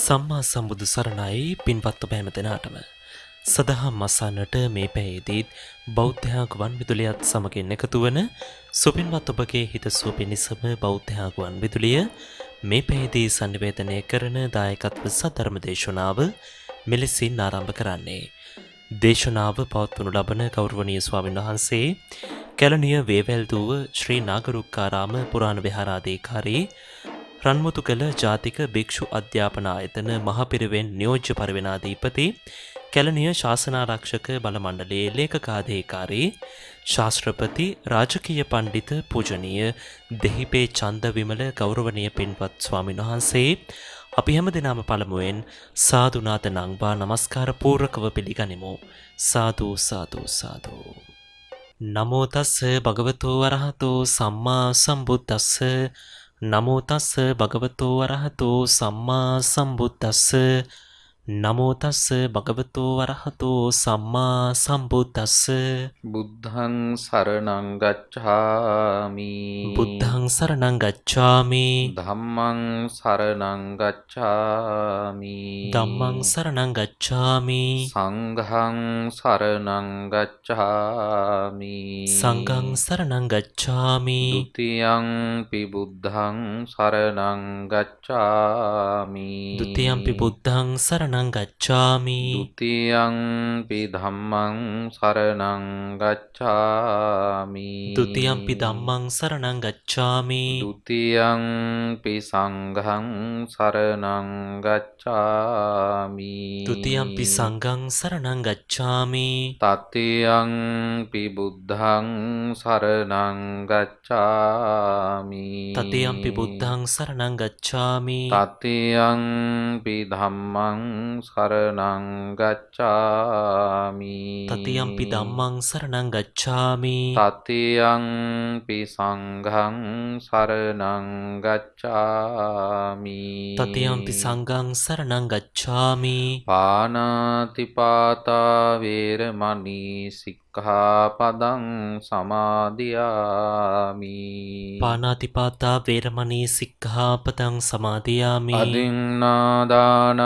සම්මා සම්බුදු සරණයි පින්වත් ඔබ හැම දෙනාටම. සදහම් අසන්නට මේ පැයේදීත් බෞද්ධ ගුවන් විදුලියත් සමගින් එකතු වන සුපින්වත් ඔබගේ හිතසුව පිණිසම බෞද්ධ ගුවන් විදුලිය මේ පැයේදී සංනිවේදනය කරන දායකත්ව සද්ධර්ම දේශනාව මෙලෙසින් ආරම්භ කරන්නේ. දේශනාව පවත්වනු ලබන ගෞරවනීය ස්වාමීන් වහන්සේ කැලණිය වේවැල්දුව ශ්‍රී නාගරුක්කාරාම පුරාණ විහාරාධිකාරී රන්මුතුකල ජාතික භික්ෂු අධ්‍යාපන ආයතන මහපිරිවෙන් නියෝජ්‍ය පරිවෙනාධිපති කැලණිය ශාසනාරක්ෂක බල මණ්ඩලයේ ලේකකාධිකාරී ශාස්ත්‍රපති රාජකීය පඬිත පූජනීය දෙහිපේ චන්දවිමල ගෞරවනීය පින්වත් ස්වාමීන් වහන්සේ අපි හැම දිනම පළමුවෙන් සාදුනාත නංවා නමස්කාර පූර්වකව පිළිගනිමු. සාදු සාදු සාදු. නමෝ තස්ස භගවතෝ අරහතෝ සම්මා සම්බුද්දස්ස නමෝ තස්ස භගවතෝ අරහතෝ සම්මා සම්බුද්දස්ස නමෝ තස්ස භගවතෝ අරහතෝ සම්මා සම්බුද්දස්ස. බුද්ධං සරණං ගච්ඡාමි. බුද්ධං සරණං ගච්ඡාමි. ධම්මං සරණං ගච්ඡාමි. ධම්මං සරණං ගච්ඡාමි. සංඝං සරණං ගච්ඡාමි. සංඝං සරණං ගච්ඡාමි. ဒ ුතියං පි බුද්ධං සරණං ගච්ඡාමි. ဒ ුතියං පි බුද්ධං සරණං ගච්ඡාමි. ဒ ුතියං පි ධම්මං සරණං ගච්ඡාමි. ဒ ුතියං පි ධම්මං සරණං ගච්ඡාමි. ဒ ුතියං පි සංඝං සරණං ගච්ඡාමි. ဒ ුතියං පි සංඝං සරණං ගච්ඡාමි. තතියං පි බුද්ධං සරණං ගච්ඡාමි. තතියං පි බුද්ධං සරණං ගච්ඡාමි. තතියං පි ධම්මං සරණං ගච්ඡාමි. තතියං පි ධම්මං සරණං ගච්ඡාමි. තතියං පි සංඝං සරණං ගච්ඡාමි. තතියං පි සංඝං සරණං ගච්ඡාමි. පානාති පාතා වේරමණී සික්ඛාපදං සමාදියාමි. පාණාතිපාතා වේරමණී සික්ඛාපදං සමාදියාමි. අදින්නාදාන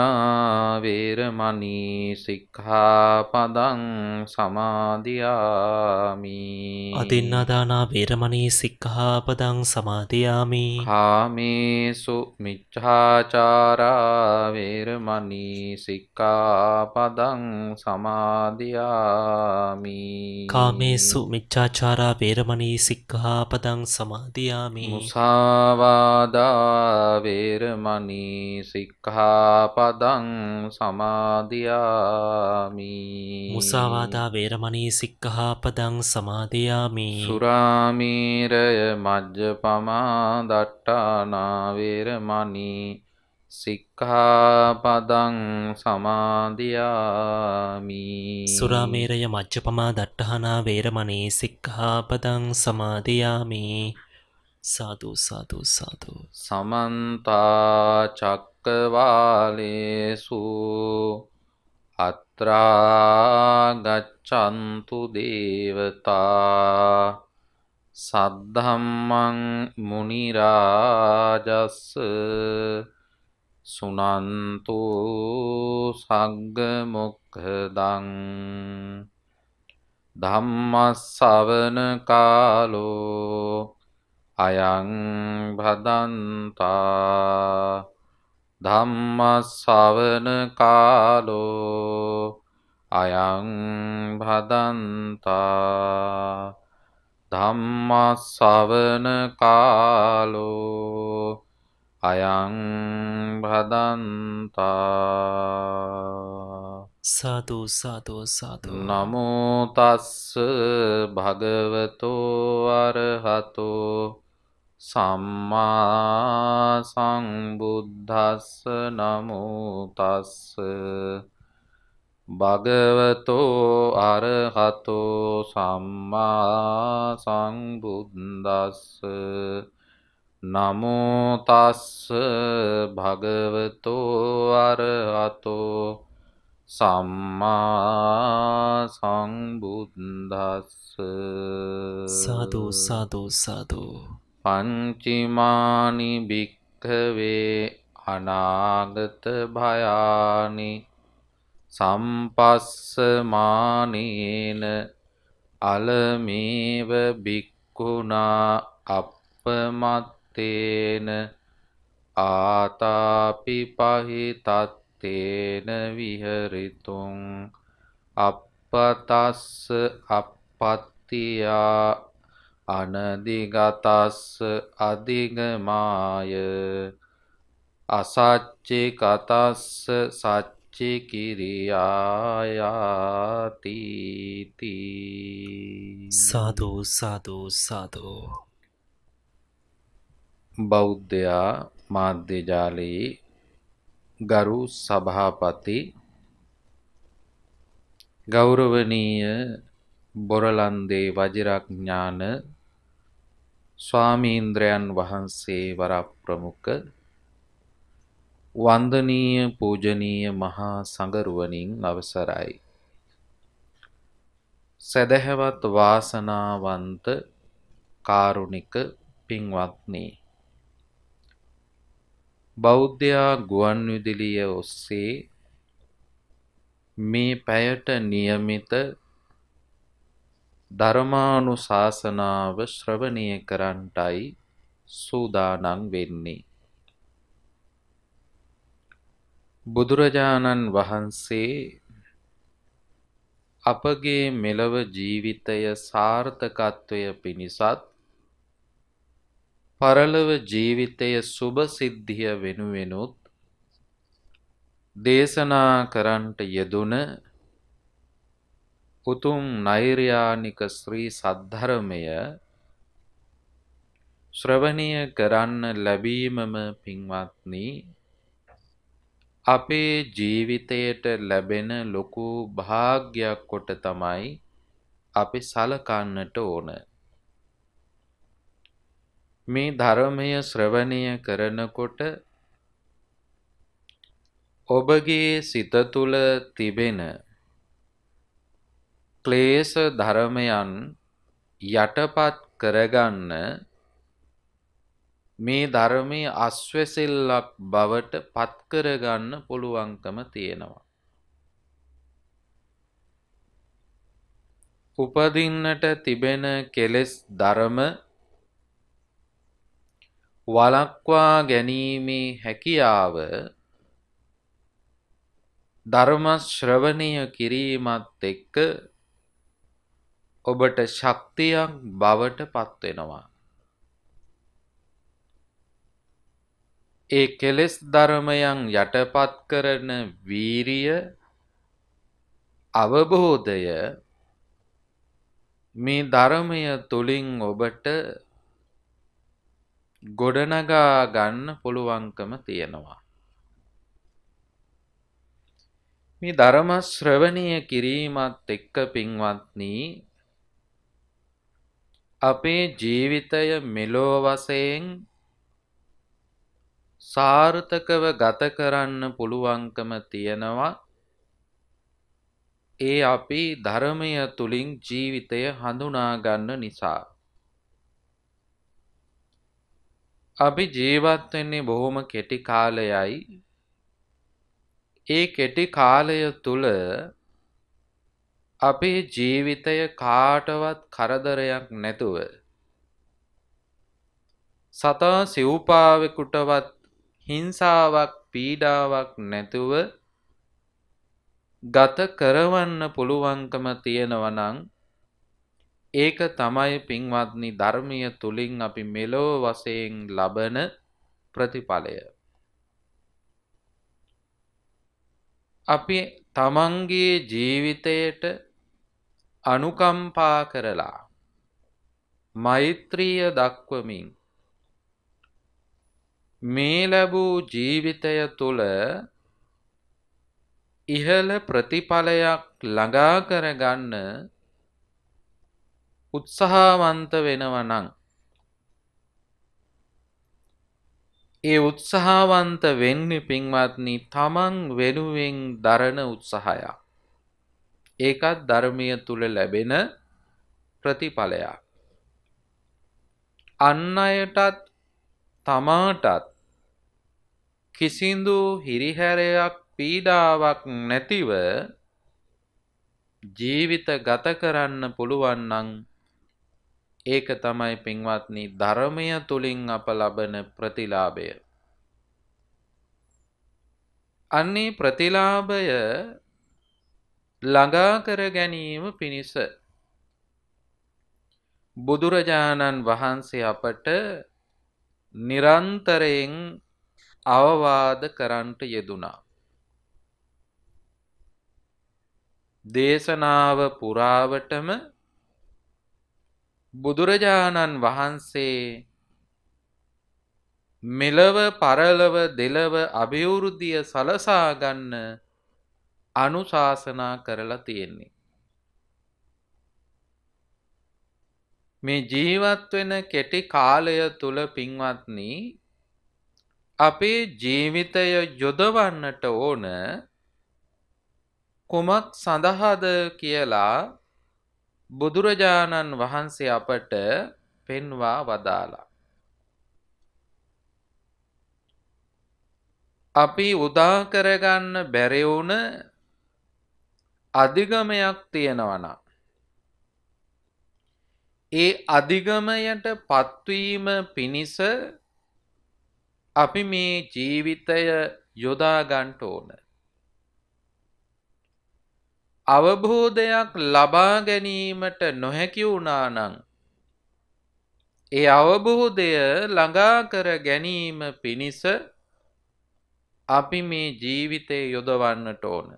වේරමණී සික්ඛාපදං සමාදියාමි. අදින්නාදාන වේරමණී සික්ඛාපදං සමාදියාමි. කාමේසු මිච්ඡාචාරා වේරමණී සික්ඛාපදං සමාදියාමි. කාමේසු මිච්ඡාචාරා වේරමණී සික්ඛාපදං සමාදියාමි. මුසාවාදා වේරමණී සික්ඛාපදං සමාදියාමි. මුසාවාදා වේරමණී සික්ඛාපදං සමාදියාමි. සුරාමීරය මජ්ජපමා දට්ඨානා වේරමණී සික්ඛාපදං සමාදියාමි. සුරාමේරය මජ්ජපමා දට්ඨානා වේරමණී සික්ඛාපදං සමාදියාමි. සාදු සාදු සාදු. සමන්ත චක්කවාලේසු අත්‍රා ගච්ඡන්තු දේවතා සද්ධම්මං මුනි රාජස්ස සුනන්තු සග්ග මොක්ඛදං ධම්මස්සවන කාලෝ අයං භදන්තා. ධම්මස්සවන කාලෝ අයං භදන්තා. ධම්මස්සවන කාලෝ අයං භදන්තා. සාදු සාදු සාදු. නමෝ තස්ස භගවතෝ අරහතෝ සම්මා සම්බුද්දස්ස. නමෝ තස්ස භගවතෝ අරහතෝ සම්මා සම්බුද්දස්ස. නමෝ තස්ස භගවතෝ අරහතෝ සම්මා සම්බුද්දස්ස. සාදු සාදු සාදු. පංචිමානි භික්ඛවේ අනාගත භයානි සම්පස්සමානේන අලමේව භික්ඛුනා අප්පමත්තේන ආතාපි පහිතත්තේන විහෙරිතුං අප්පතස්ස අප්පත්තියා අනදිගතස්ස අදිගමාය අසච්චි කතස්ස සච්චි කිරියායාති තී. සාදු සාදු සාදු. බෞද්ධයා මාධ්‍ය ජාලයේ ගරු සභාපති ගෞරවනීය බොරලන්දේ වජිරඥාන ස්වාමීන්ද්‍රයන් වහන්සේ වරප්‍රමුඛ වන්දනීය පූජනීය මහා සංඝරුවනින් අවසරයි. සදහැවත් වාසනාවන්ත කාරුණික පින්වත්නි, බෞද්ධයා ගුවන් විදුලිය ඔස්සේ මේ පැයට નિયમિત ධර්මානුශාසනාව ශ්‍රවණය කරන්නටයි සූදානම් වෙන්නේ. බුදුරජාණන් වහන්සේ අපගේ මෙලව ජීවිතය සාර්ථකත්වය පිණිසත් පරලොව ජීවිතය සුභ සිද්ධිය වෙනුවෙනුත් දේශනා කරන්නට යෙදුන උතුම් නෛර්යානික ශ්‍රී සද්ධර්මය ශ්‍රවණය කරන්න ලැබීමම පින්වත්නි අපේ ජීවිතයට ලැබෙන ලොකු භාග්‍යයක් කොට තමයි අපි සලකන්නට ඕන. මේ ධර්මය ශ්‍රවණය කරනකොට ඔබගේ සිත තුළ තිබෙන ක්ලේශ ධර්මයන් යටපත් කරගන්න මේ ධර්මයේ අස්වැසිල්ලක් බවට පත් කරගන්න පුළුවන්කම තියෙනවා. උපදින්නට තිබෙන කෙලෙස් ධර්ම වළක්වා ගැනීමේ හැකියාව ධර්ම ශ්‍රවණය කිරීමත් එක්ක ඔබට ශක්තියක් බවට පත් වෙනවා. ඒ කෙලෙස් ධර්මයන් යටපත් කරන වීරිය අවබෝධය මේ ධර්මය තුලින් ඔබට ගොඩනගා ගන්න පුළුවන්කම තියෙනවා. මේ ධර්ම ශ්‍රවණය කිරීමත් එක්ක පින්වත්නි අපේ ජීවිතය මෙලෝ වශයෙන් සාර්ථකව ගත කරන්න පුළුවන්කම තියෙනවා. ඒ අපි ධර්මය තුලින් ජීවිතය හඳුනා ගන්න නිසා. අපි ජීවත් වෙන්නේ බොහොම කෙටි කාලයයි. ඒ කෙටි කාලය තුල අපේ ජීවිතය කාටවත් කරදරයක් නැතුව සතා සිව්පාවෙකුටවත් හිංසාවක් පීඩාවක් නැතුව ගත කරවන්න පුළුවන්කම තියෙනවා නම් ඒක තමයි පින්වත්නි ධර්මීය තුලින් අපි මෙලොව වශයෙන් ලබන ප්‍රතිඵලය. අපි තමන්ගේ ජීවිතයට අනුකම්පා කරලා මෛත්‍රිය දක්වමින් මේ ලැබූ ජීවිතය තුළ ඉහළ ප්‍රතිඵලයක් ළඟා කරගන්න උත්සාහවන්ත වෙනවා නම් ඒ උත්සාහවන්ත වෙන්නේ පින්වත්නි තමන් වෙනුවෙන් දරන උත්සාහයක්. ඒකත් ධර්මීය තුල ලැබෙන ප්‍රතිඵලයක්. අන් අයටත් තමාටත් කිසිදු හිරිහැරයක් පීඩාවක් නැතිව ජීවිත ගත කරන්න පුළුවන් නම් ඒක තමයි පින්වත්නි ධර්මය තුලින් අප ලබන ප්‍රතිලාභය. අන්නේ ප්‍රතිලාභය ළඟා කර ගැනීම පිණිස බුදුරජාණන් වහන්සේ අපට නිරන්තරයෙන් අවවාද කරන්නට යෙදුණා. දේශනාව පුරාවටම බුදුරජාණන් වහන්සේ මෙලව පරලව දෙලව අභිවෘද්ධිය සලසා ගන්න අනුශාසනා කරලා තියෙන්නේ. මේ ජීවත් වෙන කෙටි කාලය තුල පින්වත්නි අපේ ජීවිතය යොදවන්නට ඕන කුමක් සඳහාද කියලා බුදුරජාණන් වහන්සේ අපට පෙන්වා වදාලා. අපි උදා කරගන්න බැරි වුණ අධිගමයක් තියෙනවා නම් ඒ අධිගමයට පත්වීම පිණිස අපි මේ ජීවිතය යොදා ගන්න ඕන. අවබෝධයක් ලබා ගැනීමට නොහැකි වුණා නම් ඒ අවබෝධය ළඟා කර ගැනීම පිණිස අපි මේ ජීවිතය යොදවන්නට ඕන.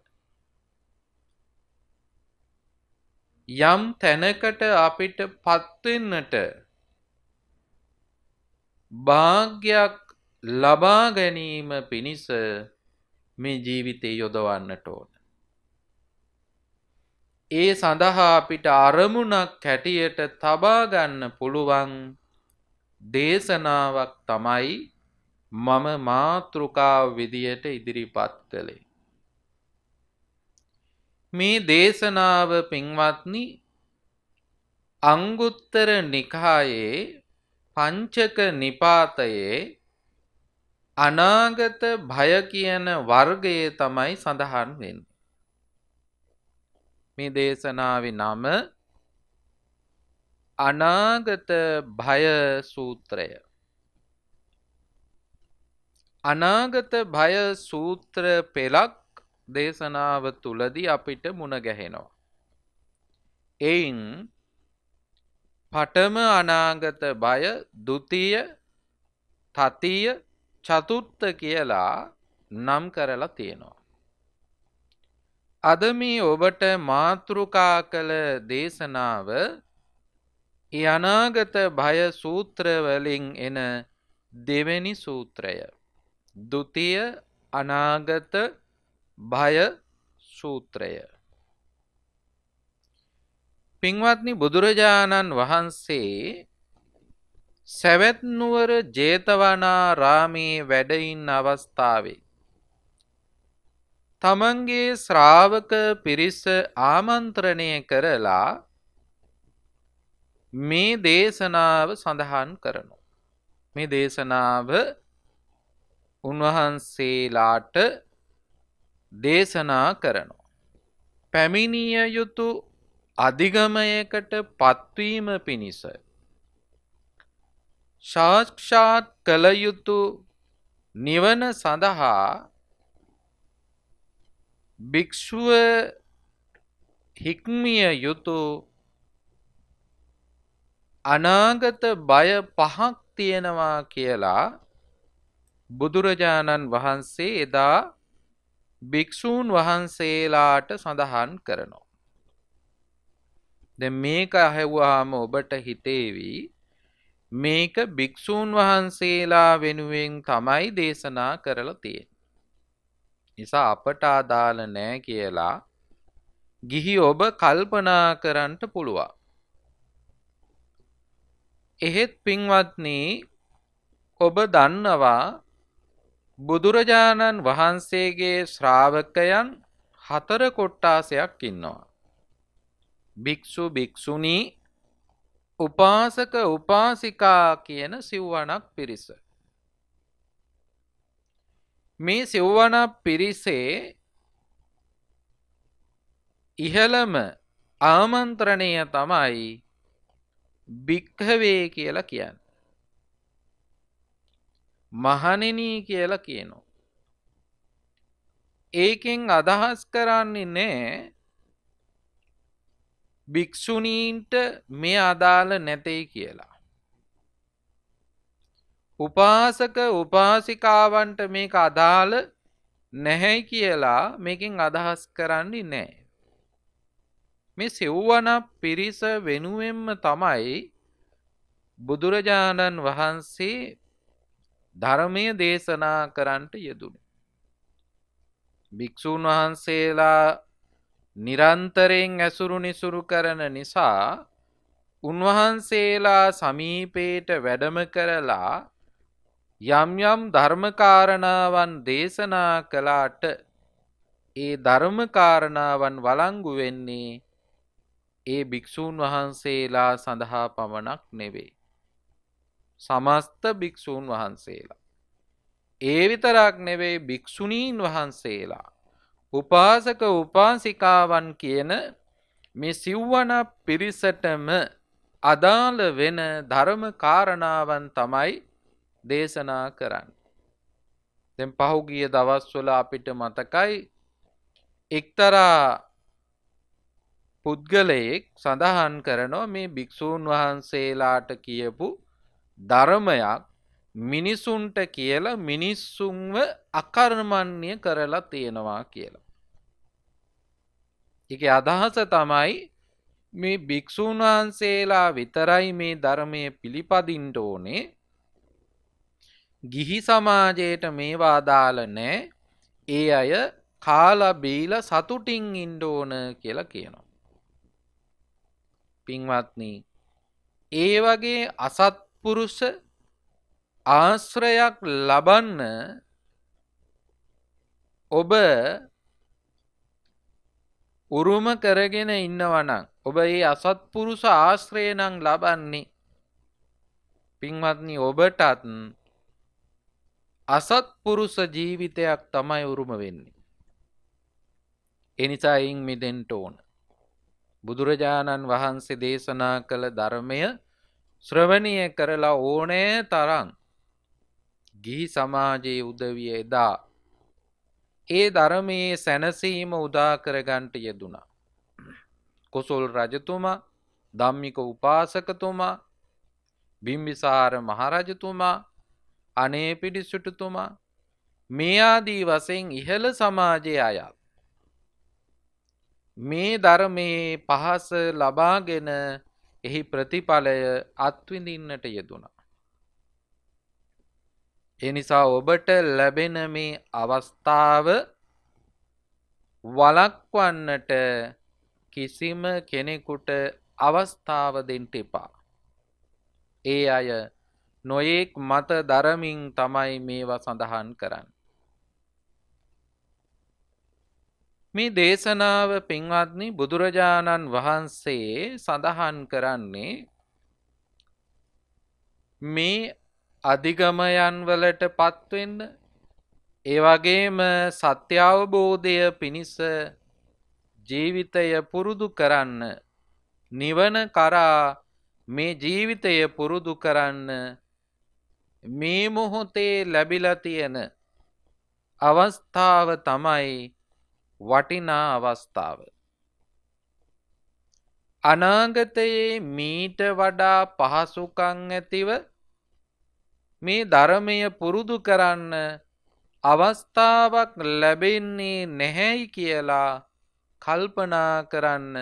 යම් තැනකට අපිට පත්වෙන්නට භාග්‍යයක් ලබා ගැනීම පිණිස මේ ජීවිතය යොදවන්නට ඕන. ඒ සඳහා අපිට අරමුණක් හැටියට තබා ගන්න පුළුවන් දේශනාවක් තමයි මම මාතෘකාව විදියට ඉදිරිපත් කළේ. මේ දේශනාව පින්වත්නි අංගුත්තර නිකායේ පංචක නිපාතයේ අනාගත භය කියන වර්ගයේ තමයි සඳහන් වෙන්නේ. මේ දේශනාවේ නම අනාගත භය සූත්‍රය. අනාගත භය සූත්‍ර පෙළක් දේශනාව තුලදී අපිට මුණ ගැහෙනවා. එයින් පඨම අනාගත භය, ဒုတိ තතිය, චතුර්ථ කියලා නම් කරලා තියෙනවා. අද මේ ඔබට මාතෘකා කළ දේශනාව ඒ අනාගත භය සූත්‍ර වලින් එන දෙවෙනි සූත්‍රය. ဒုတိ අනාගත භය සූත්‍රය. පින්වත්නි බුදුරජාණන් වහන්සේ සවැත් නුවර ජේතවනාරාමේ වැඩ ඉන්න අවස්ථාවේ තමන්ගේ ශ්‍රාවක පිරිස ආමන්ත්‍රණය කරලා මේ දේශනාව සඳහන් කරනවා. මේ දේශනාව උන්වහන්සේලාට දේශනා කරනවා. පැමිණිය යුතු අධිගමයකට පත්වීම පිණිස සාක්ෂාත් කළ යුතු නිවන සඳහා භික්ෂුව හික්මිය යුතු අනාගත බය පහක් තියෙනවා කියලා බුදුරජාණන් වහන්සේ එදා භික්ෂූන් වහන්සේලාට සඳහන් කරනවා. දැන් මේක අහුවාම ඔබට හිතේවි මේක භික්ෂූන් වහන්සේලා වෙනුවෙන් තමයි දේශනා කරලා තියෙන්නේ. නිසා අපට අදාළ නැහැ කියලා ගිහි ඔබ කල්පනා කරන්න පුළුවන්. එහෙත් පින්වත්නි ඔබ දන්නවා බුදුරජාණන් වහන්සේගේ ශ්‍රාවකයන් 4 කොට්ටාසයක් ඉන්නවා. භික්ෂු භික්ෂුණී උපාසක උපාසිකා කියන සිව්වණක් පිරිස. මේ සිව්වන පිරිසේ ඉහළම ආමන්ත්‍රණය තමයි භික්ඛවේ කියලා කියන්නේ. මහණෙනි කියලා කියනවා. ඒකෙන් අදහස් කරන්නේ නෑ භික්ෂුණීන්ට මේ අදාළ නැtei කියලා. උපාසක උපාසිකාවන්ට මේක අදාළ නැහැ කියලා මේකෙන් අදහස් කරන්නේ නෑ. මේ සිව්වන පිරිස වෙනුවෙන්ම තමයි බුදුරජාණන් වහන්සේ ධර්මය දේශනා කරන්නට යෙදුනේ. භික්ෂූන් වහන්සේලා නිරන්තරයෙන් ඇසුරු නිසුරු කරන නිසා උන්වහන්සේලා සමීපයට වැඩම කරලා යම් යම් ධර්මකාරණාවන් දේශනා කළාට ඒ ධර්මකාරණාවන් වළංගු වෙන්නේ ඒ භික්ෂූන් වහන්සේලා සඳහා පමණක් නෙවෙයි. සමස්ත භික්ෂූන් වහන්සේලා. ඒ විතරක් නෙවෙයි භික්ෂුණීන් වහන්සේලා. උපාසක උපාසිකාවන් කියන මේ සිව්වන පිරිසටම අදාළ වෙන ධර්ම කාරණාවන් තමයි දේශනා කරන්නේ. දැන් පහුගිය දවස්වල අපිට මතකයි එක්තරා පුද්ගලයෙක් සඳහන් කරනවා මේ භික්ෂූන් වහන්සේලාට කියපු ධර්මයක් මිනිසුන්ට කියලා මිනිස්සුන්ව අකර්මණ්‍ය කරලා තියෙනවා කියලා. ඒකේ අදහස තමයි මේ භික්ෂූන් වහන්සේලා විතරයි මේ ධර්මය පිළිපදින්න ඕනේ. ගිහි සමාජයට මේවා අදාළ නැහැ. ඒ අය කාලා බීලා සතුටින් ඉන්න ඕන කියලා කියනවා. පින්වත්නි, ඒ වගේ අසත්පුරුෂ ආශ්‍රයක් ලබන්න ඔබ උරුම කරගෙන ඉන්නවනම් ඔබ ඒ අසත්පුරුෂ ආශ්‍රය නම් ලබන්නේ පින්වත්නි ඔබටත් අසත්පුරුෂ ජීවිතයක් තමයි උරුම වෙන්නේ. එනිසා එයින් මිදෙන්න ඕන. බුදුරජාණන් වහන්සේ දේශනා කළ ධර්මය ශ්‍රවණය කරලා ඕනෑ තරම් ගිහි සමාජයේ උදවිය එදා ඒ ධර්මයේ සැනසීම උදා කරගන්නට යෙදුණා. කොසල් රජතුමා, ධම්මික උපාසකතුමා, බිම්බිසාර මහරජතුමා, අනේපිඩි සිටුතුමා මේ ආදී වශයෙන් ඉහළ සමාජයේ අය මේ ධර්මයේ පහස ලබාගෙන එහි ප්‍රතිඵලය අත්විඳින්නට යෙදුණා. ඒ නිසා ඔබට ලැබෙන මේ අවස්ථාව වළක්වන්නට කිසිම කෙනෙකුට අවස්ථාව දෙන්න එපා. ඒ අය නොයෙක් මත දරමින් තමයි මේවා සඳහන් කරන්නේ. මේ දේශනාව පින්වත්නි බුදුරජාණන් වහන්සේ සඳහන් කරන්නේ මේ අධිගමයන් වලට පත්වෙන්න, ඒ වගේම සත්‍ය අවබෝධය පිණිස ජීවිතය පුරුදු කරන්න, නිවන කරා මේ ජීවිතය පුරුදු කරන්න මේ මොහොතේ ලැබිලා තියෙන අවස්ථාව තමයි වටිනා අවස්ථාව. අනාගතයේ මීට වඩා පහසුකම් ඇතිව මේ ධර්මය පුරුදු කරන්න අවස්ථාවක් ලැබෙන්නේ නැහැයි කියලා කල්පනා කරන්න,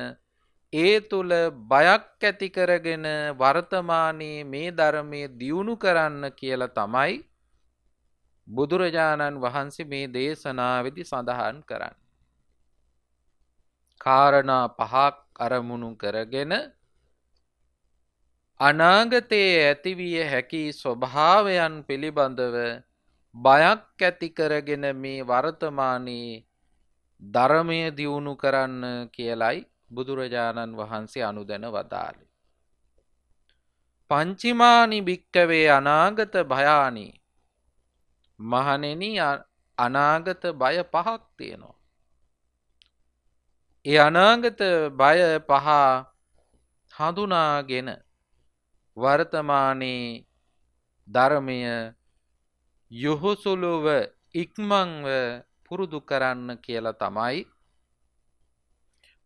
ඒ තුල බයක් ඇති කරගෙන වර්තමානයේ මේ ධර්මයේ දියුණු කරන්න කියලා තමයි බුදුරජාණන් වහන්සේ මේ දේශනාවේදී සඳහන් කරන්නේ. කාරණා පහක් අරමුණු කරගෙන අනාගතයේ ඇතිවිය හැකි ස්වභාවයන් පිළිබඳව බයක් ඇති කරගෙන මේ වර්තමානයේ ධර්මය දියුණු කරන්න කියලයි බුදුරජාණන් වහන්සේ අනුදැන වදාළේ. පංචමානි භික්කවේ අනාගත භයානි. මහණෙනි, අනාගත බය පහක් තියෙනවා. ඒ අනාගත බය පහ හඳුනාගෙන වර්තමානයේ ධර්මය යොහුසුලුව ඉක්මංව පුරුදු කරන්න කියලා තමයි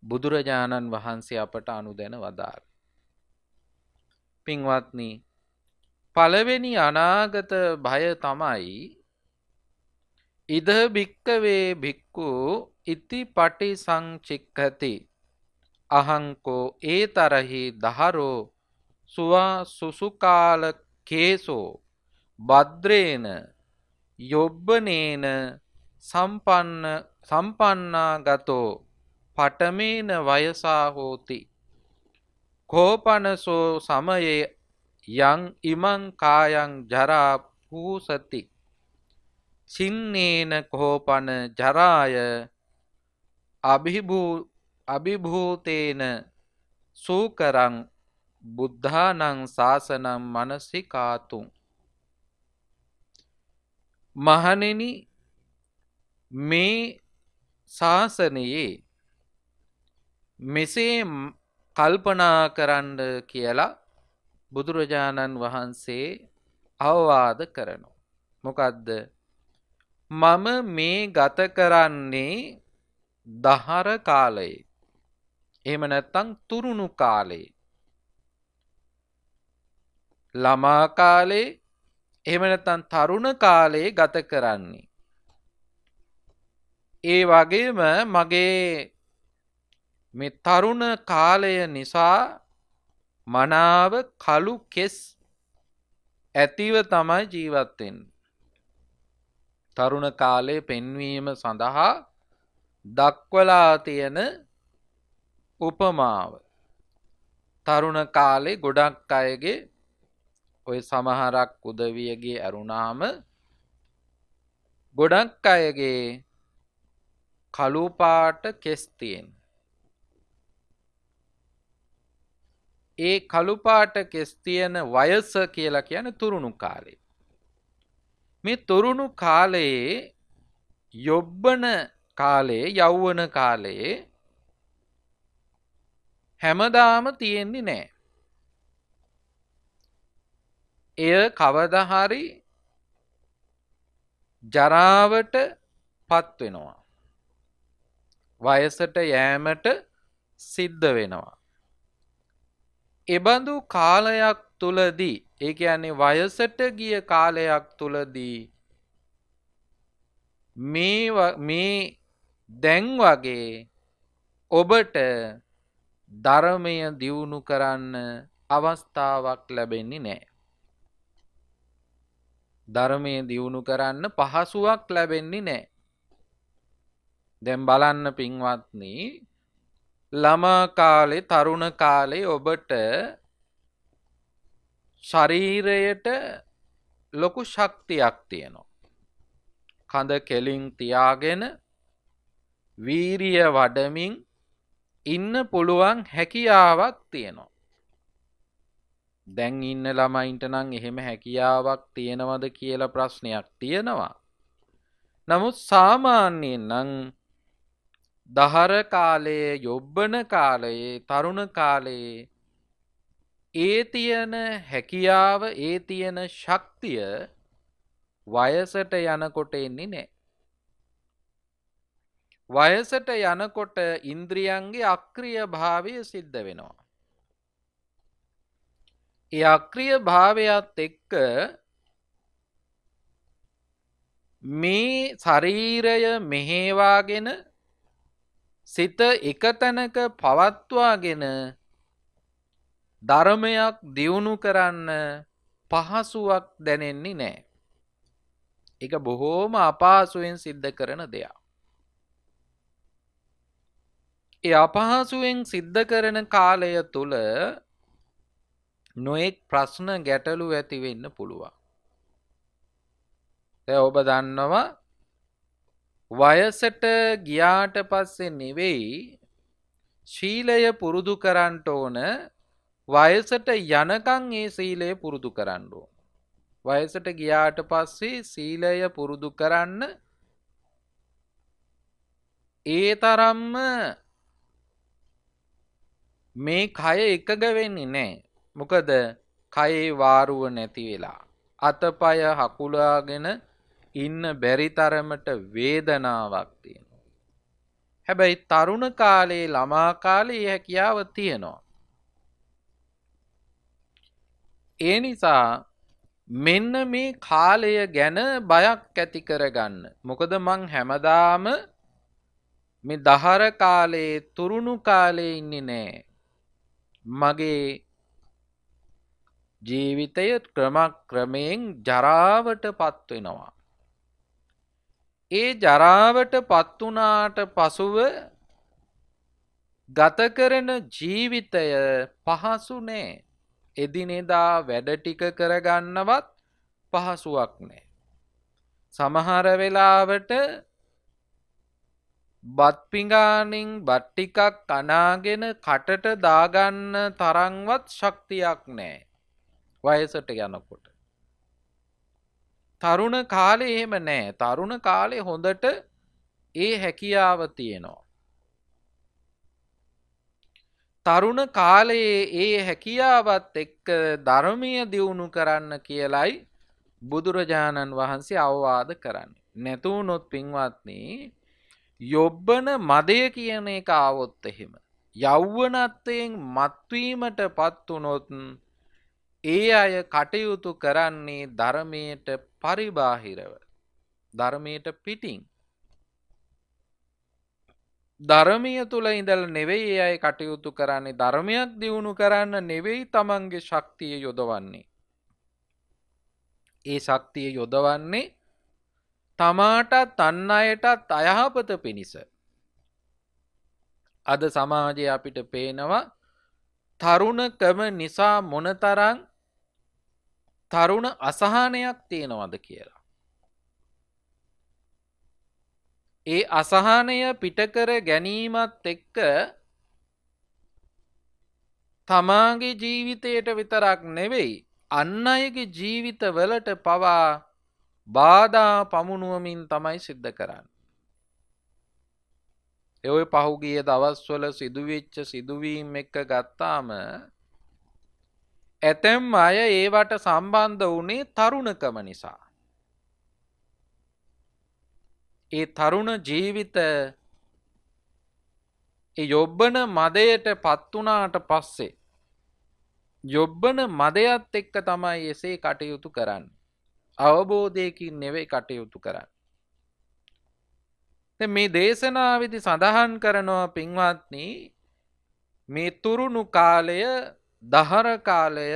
බුදුරජාණන් වහන්සේ අපට අනුදැන වදාළ. පින්වත්නි, පළවෙනි අනාගත බය තමයි ඉද භික්කවේ භික්ඛු ඉති පටි සංචික්ඛති අහංකෝ ඒතරහි දහරෝ සුවා සුසුකාල කේසෝ භද්‍රේන යොබ්බනේන සම්පන්නාගතෝ පඨමේන වයසා හෝති කෝපනසෝ සමයේ යං ඉමං කායං ජරා පූසති චින්නේන කෝපන ජරාය අභිභූතේන සූකරං බුද්ධානං ශාසනං මනසිකාතුං. මහණෙනි, මේ ශාසනයේ මෙසේ කල්පනා කරන්න කියලා බුදුරජාණන් වහන්සේ අවවාද කරනවා. මොකද්ද? මම මේ ගත කරන්නේ දහර කාලයේ. එහෙම නැත්නම් තුරුණු කාලයේ. ළමා කාලේ, එහෙම නැත්නම් තරුණ කාලේ ගත කරන්නේ. ඒ වගේම මගේ මේ තරුණ කාලය නිසා මනාව කළු කෙස් ඇතිව තමයි ජීවත් වෙන්නේ. තරුණ කාලයේ පෙන්වීම සඳහා දක්වලා තියෙන උපමාව. තරුණ කාලේ ගොඩක් අයගේ ඔය සමහරක් උදවියගේ ඇරුණාම ගොඩක් අයගේ කළු පාට කෙස් තියෙන. ඒ කළු පාට කෙස් තියෙන වයස කියලා කියන්නේ තුරුණු කාලේ. මේ තුරුණු කාලයේ යොබ්බන කාලයේ, යෞවන කාලයේ හැමදාම තියෙන්නේ නැහැ. එය කවදා හරි ජරාවට පත් වෙනවා. වයසට යෑමට සිද්ධ වෙනවා. එබඳු කාලයක් තුලදී, ඒ කියන්නේ වයසට ගිය කාලයක් තුලදී මේ දැන් වගේ ඔබට ධර්මය දියුණු කරන්න අවස්ථාවක් ලැබෙන්නේ නැහැ. ධර්මය දියුණු කරන්න පහසුවක් ලැබෙන්නේ නැහැ. දැන් බලන්න පින්වත්නි, ළමා කාලේ, තරුණ කාලේ ඔබට ශරීරයට ලොකු ශක්තියක් තියෙනවා. කඳ කෙලින් තියාගෙන වීරිය වඩමින් ඉන්න පුළුවන් හැකියාවක් තියෙනවා. දැන් ඉන්න ළමයින්ට නම් එහෙම හැකියාවක් තියෙනවද කියලා ප්‍රශ්නයක් තියෙනවා. නමුත් සාමාන්‍යයෙන් නම් දහර කාලයේ, යොබ්බන කාලයේ, තරුණ කාලයේ ඒ තියෙන හැකියාව, ඒ තියෙන ශක්තිය වයසට යනකොට එන්නේ නැහැ. වයසට යනකොට ඉන්ද්‍රියන්ගේ අක්‍රීය භාවය සිද්ධ වෙනවා. ඒ අක්‍රීය භාවයත් එක්ක මේ ශරීරය මෙහෙවාගෙන සිත එක තැනක පවත්වාගෙන ධර්මයක් දියුණු කරන්න පහසුවක් දැනෙන්නේ නැහැ. ඒක බොහෝම අපහසුවෙන් සිද්ධ කරන දෙයක්. ඒ අපහසුවෙන් සිද්ධ කරන කාලය තුල නොඑක් ප්‍රශ්න ගැටලු ඇති වෙන්න පුළුවන්. දැන් ඔබ දන්නවා වයසට ගියාට පස්සේ නෙවෙයි ශීලය පුරුදු කරන්න ඕන, වයසට යනකම් ඒ සීලය පුරුදු කරන්න ඕන. වයසට ගියාට පස්සේ සීලය පුරුදු කරන්න ඒ තරම්ම මේ කය එකග වෙන්නේ නැහැ. මොකද කයේ වාරුව නැති වෙලා අතපය හකුලාගෙන ඉන්න බැරි තරමට වේදනාවක් තියෙනවා. හැබැයි තරුණ කාලේ ළමා කාලේ හැකියාව තියෙනවා. ඒ නිසා මෙන්න මේ කාලය ගැන බයක් ඇති කරගන්න. මොකද මං හැමදාම මේ දහර කාලේ තුරුණු කාලේ ඉන්නේ නෑ. මගේ ජීවිතය ක්‍රමයෙන් ජරාවට පත් වෙනවා. ඒ ජරාවට පත් වුණාට පසුව ගත කරන ජීවිතය පහසු නෑ. එදිනෙදා වැඩ ටික කරගන්නවත් පහසුවක් නෑ. සමහර වෙලාවට බත් පිඟානින් බත් ටිකක් අනාගෙන කටට දාගන්න තරම්වත් ශක්තියක් නෑ. වයසට යනකොට. තරුණ කාලේ එහෙම නෑ. තරුණ කාලේ හොඳට ඒ හැකියාව තියෙනවා. තරුණ කාලයේ ඒ හැකියාවත් එක්ක ධර්මය දියුණු කරන්න කියලයි බුදුරජාණන් වහන්සේ අවවාද කරන්නේ. නැතුනොත් පින්වත්නි යොබ්බන මදය කියන එක ආවොත් එහෙම යෞවනත්වයෙන් මත්වීමට පත් වුණොත් ඒ අය කටයුතු කරන්නේ ධර්මයට පරිබාහිරව. ධර්මයට පිටින්. ධර්මය තුළ ඉඳල නෙවෙයි ඒ අය කටයුතු කරන්නේ. ධර්මයක් දියුණු කරන්න නෙවෙයි තමන්ගේ ශක්තිය යොදවන්නේ. ඒ ශක්තිය යොදවන්නේ තමාටත් අන් අයටත් අයහපත පිණිස. අද සමාජයේ අපිට පේනවා තරුණකම නිසා මොනතරම් තරුණ අසහනයක් තියෙනවද කියලා. ඒ අසහනය පිටකර ගැනීමත් එක්ක තමාගේ ජීවිතයට විතරක් නෙවෙයි අන් අයගේ ජීවිතවලට පවා බාධා පමුණුවමින් තමයි සිද්ධ කරන්නේ. ඔය පහුගිය දවස්වල සිදුවෙච්ච සිදුවීම් එක්ක ගත්තාම ඇතැම් අය ඒවට සම්බන්ධ වුණේ තරුණකම නිසා. ඒ තරුණ ජීවිත යොබ්බන මදයට පත් වුණාට පස්සේ යොබ්බන මදයත් එක්ක තමයි එසේ කටයුතු කරන්නේ. අවබෝධයකින් නෙවෙයි කටයුතු කරන්නේ. මේ දේශනාවේදී සඳහන් කරනවා පින්වත්නි මේ තුරුණු කාලය දහර කාලය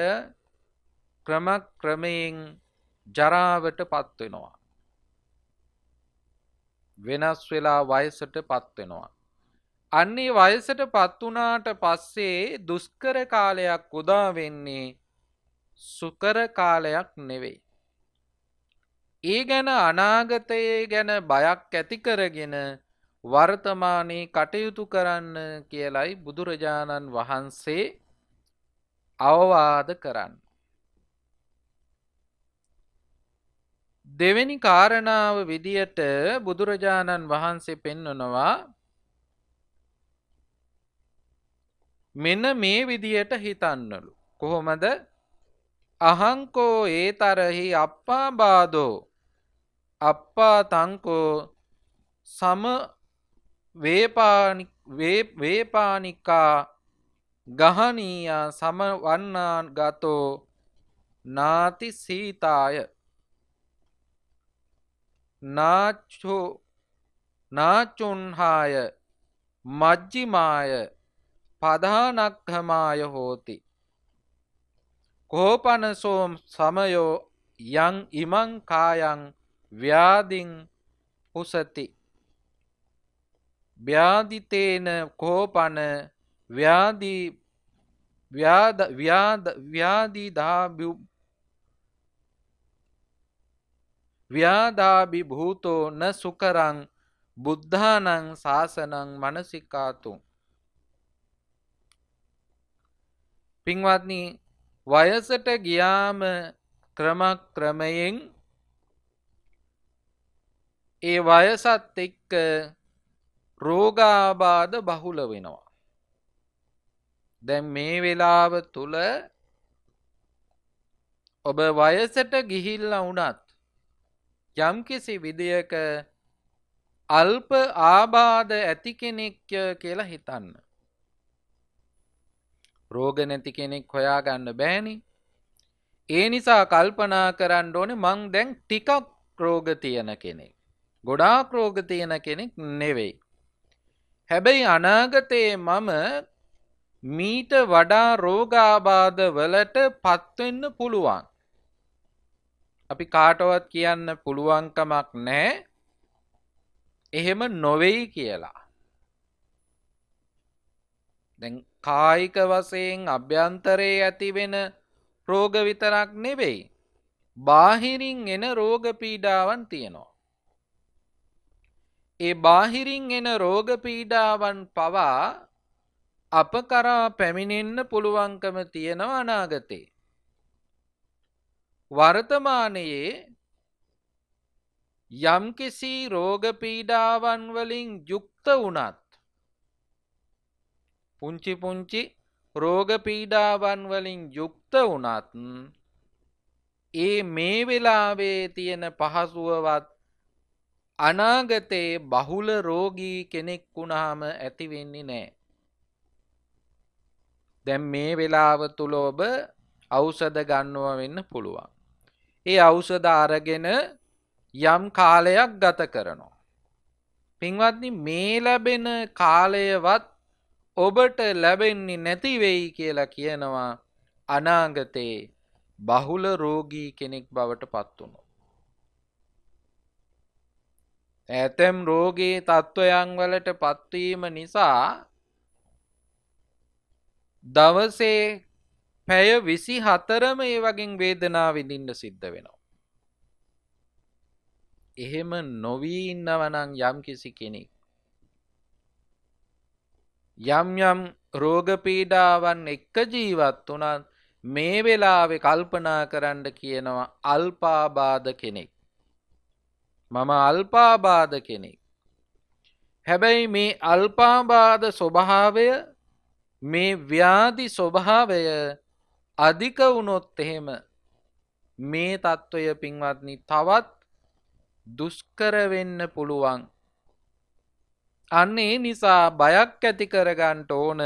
ක්‍රමයෙන් ජරාවට පත් වෙනවා. වෙනස් වෙලා වයසට පත් වෙනවා. අන්නේ වයසට පත් වුණාට පස්සේ දුෂ්කර කාලයක් උදා වෙන්නේ සුකර කාලයක් නෙවෙයි. ඒ ගැන අනාගතයේ ගැන බයක් ඇති කරගෙන වර්තමානයේ කටයුතු කරන්න කියලයි බුදුරජාණන් වහන්සේ අවවාද කරන්නේ. දෙවෙනි කාරණාව විදියට බුදුරජාණන් වහන්සේ පෙන්වනවා මෙන්න මේ විදියට හිතන්නලු. කොහොමද? අහංකෝ ඒතරහි අප්පා බාදෝ අප්පා තංකෝ සම වේපානිකා ගහනීයා සමවන්නාන් ගතෝ නාති සීතාය නාචුන්හාය මජ්ජිමාය පදානක්හමාය හෝති. කෝපනසෝ සමයෝ යං ඉමං කායං ව්‍යාධින් පුසති. ව්‍යාධිතේන කෝපන ව්‍යාධාභි භූතෝ න සුකරං බුද්ධානං ශාසනං මනසිකාතු. පින්වත්නි වයසට ගියාම ක්‍රමයෙන් ඒ වයසත් එක්ක රෝගාබාධ බහුල වෙනවා. දැන් මේ වෙලාව තුල ඔබ වයසට ගිහිල්ලා වුණත් යම්කිසි විදියක අල්ප ආබාධ ඇති කෙනෙක් කියලා හිතන්න. රෝග නැති කෙනෙක් හොයාගන්න බෑනේ. ඒ නිසා කල්පනා කරන්න ඕනේ මං දැන් ටිකක් රෝග තියෙන කෙනෙක්. ගොඩාක් රෝග තියෙන කෙනෙක් නෙවෙයි. හැබැයි අනාගතයේ මම මීට වඩා රෝගාබාධ වලට පත්වෙන්න පුළුවන්. අපි කාටවත් කියන්න පුළුවන්කමක් නැහැ එහෙම නොවේයි කියලා. දැන් කායික වශයෙන් අභ්‍යන්තරයේ ඇතිවෙන රෝග විතරක් නෙවෙයි. බාහිරින් එන රෝග පීඩාවන් තියෙනවා. ඒ බාහිරින් එන රෝග පීඩාවන් පවා අප කරා පැමිණෙන්න පුළුවන්කම තියෙනවා අනාගතේ. වර්තමානයේ යම්කිසි රෝග පීඩාවන් වලින් යුක්ත වුණත් පුංචි පුංචි රෝග පීඩාවන් වලින් යුක්ත වුණත් ඒ මේ වෙලාවේ තියෙන පහසුවවත් අනාගතේ බහුල රෝගී කෙනෙක් වුණාම ඇති වෙන්නේ නැහැ. දැන් මේ වෙලාව තුල ඔබ ඖෂධ ගන්නවා වෙන්න පුළුවන්. ඒ ඖෂධ අරගෙන යම් කාලයක් ගත කරනවා. පින්වත්නි මේ ලැබෙන කාලයවත් ඔබට ලැබෙන්නේ නැති වෙයි කියලා කියනවා අනාගතේ බහුල රෝගී කෙනෙක් බවට පත් වුණොත්. ඇතැම් රෝගී තත්වයන් වලට පත්වීම නිසා දවසේ පැය 24ම ඒ වගේ වේදනාව විඳින්න සිද්ධ වෙනවා. එහෙම නොවී ඉන්නවා නම් යම්කිසි කෙනෙක් යම් යම් රෝග පීඩාවන් එක්ක ජීවත් වුණත් මේ වෙලාවේ කල්පනා කරන්න කියනවා අල්පාබාධ කෙනෙක්. මම අල්පාබාධ කෙනෙක්. හැබැයි මේ අල්පාබාධ ස්වභාවය මේ ව්‍යාධි ස්වභාවය අධික වුණොත් එහෙම මේ తত্ত্বය පින්වත්නි තවත් දුෂ්කර වෙන්න පුළුවන්. අන්න ඒ නිසා බයක් ඇති කරගන්න ඕන.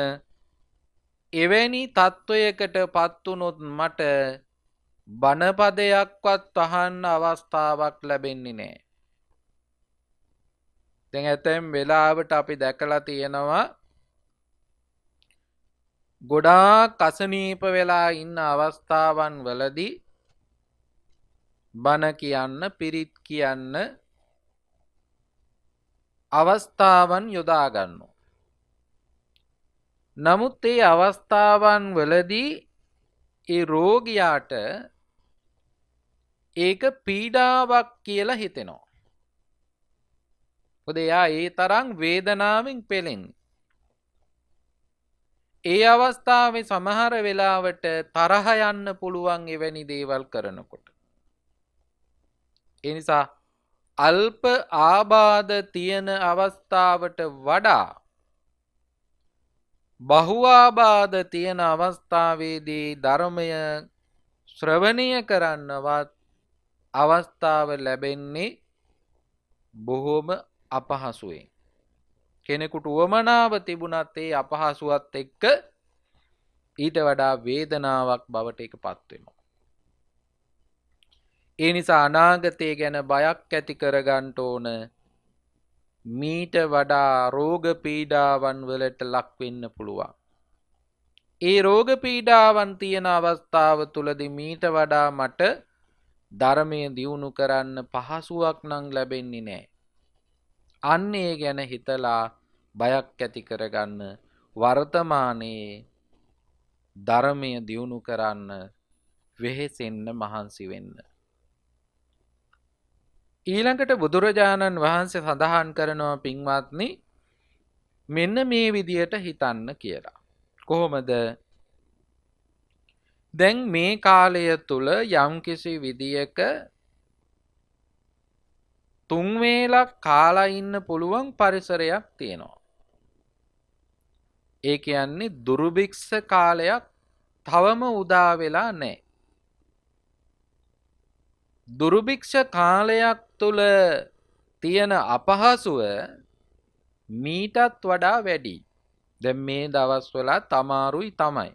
එවැනි තත්වයකට පත් වුණොත් මට බණපදයක්වත් අහන්න අවස්ථාවක් ලැබෙන්නේ නැහැ. දැන් ඇතැම් වෙලාවට අපි දැකලා තියෙනවා ගොඩාක් අසනීප වෙලා ඉන්න අවස්ථාවන් වලදී බණ කියන්න පිරිත් කියන්න අවස්ථාවන් යොදා ගන්නවා. නමුත් ඒ අවස්ථාවන් වලදී ඒ රෝගියාට ඒක පීඩාවක් කියලා හිතෙනවා. මොකද එයා ඒ තරම් වේදනාවෙන් පෙළෙන්නේ. ඒ අවස්ථාවේ සමහර වෙලාවට තරහ යන්න පුළුවන් එවැනි දේවල් කරනකොට. ඒ නිසා අල්ප ආබාධ තියෙන අවස්ථාවට වඩා බහුආබාධ තියෙන අවස්ථාවේදී ධර්මය ශ්‍රවණය කරන්නවත් අවස්ථාව ලැබෙන්නේ බොහෝම අපහසුවෙන්. කෙනෙකුට උවමනාව තිබුණත් ඒ අපහසුවත් එක්ක ඊට වඩා වේදනාවක් බවට ඒකපත් වෙනවා. ඒ නිසා අනාගතය ගැන බයක් ඇති කරගන්න ඕන. මීට වඩා රෝග පීඩාවන් වලට ලක් වෙන්න පුළුවන්. ඒ රෝග පීඩාවන් තියෙන අවස්ථාව තුලදී මීට වඩා මට ධර්මය දියුණු කරන්න පහසුවක් නම් ලැබෙන්නේ නැහැ. අන්න ඒ ගැන හිතලා බයක් ඇති කරගන්න වර්තමානයේ ධර්මය දියුණු කරන්න වෙහෙසෙන්න මහන්සි වෙන්න. ඊළඟට බුදුරජාණන් වහන්සේ සඳහන් කරනවා පින්වත්නි මෙන්න මේ විදියට හිතන්න කියලා. කොහොමද? දැන් මේ කාලය තුල යම්කිසි විදියක තුන් වේලක් කාලා ඉන්න පුළුවන් පරිසරයක් තියෙනවා. ඒ කියන්නේ දුර්භික්ෂ කාලයක් තවම උදා වෙලා නැහැ. දුර්භික්ෂ කාලයක් තුල තියෙන අපහසුව මීටත් වඩා වැඩි. දැන් මේ දවස්වලත් අමාරුයි තමයි.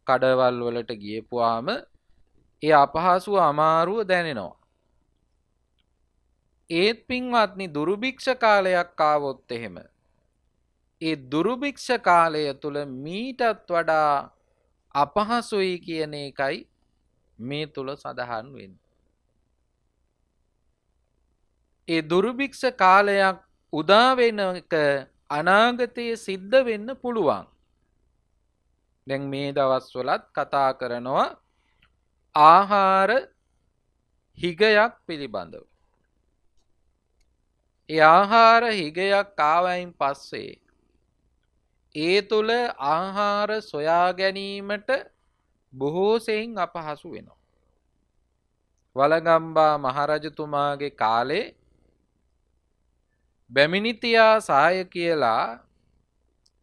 කඩවල් වලට ගියපුවාම ඒ අපහසුව අමාරුව දැනෙනවා. ඒත් පින්වත්නි දුර්භික්ෂ කාලයක් ආවොත් එහෙම ඒ දුර්භික්ෂ කාලය තුල මීටත් වඩා අපහසුයි කියන එකයි මේ තුල සඳහන් වෙන්නේ. ඒ දුර්භික්ෂ කාලයක් උදා වෙන එක අනාගතයේ සිද්ධ වෙන්න පුළුවන්. දැන් මේ දවස්වලත් කතා කරනවා ආහාර හිගයක් පිළිබඳව. ඒ ආහාර හිගයක් ආවයින් පස්සේ ඒ තුල ආහාර සොයා ගැනීමට බොහෝ සෙයින් අපහසු වෙනවා. වළගම්බා මහරජතුමාගේ කාලේ බැමිණිතියා සාය කියලා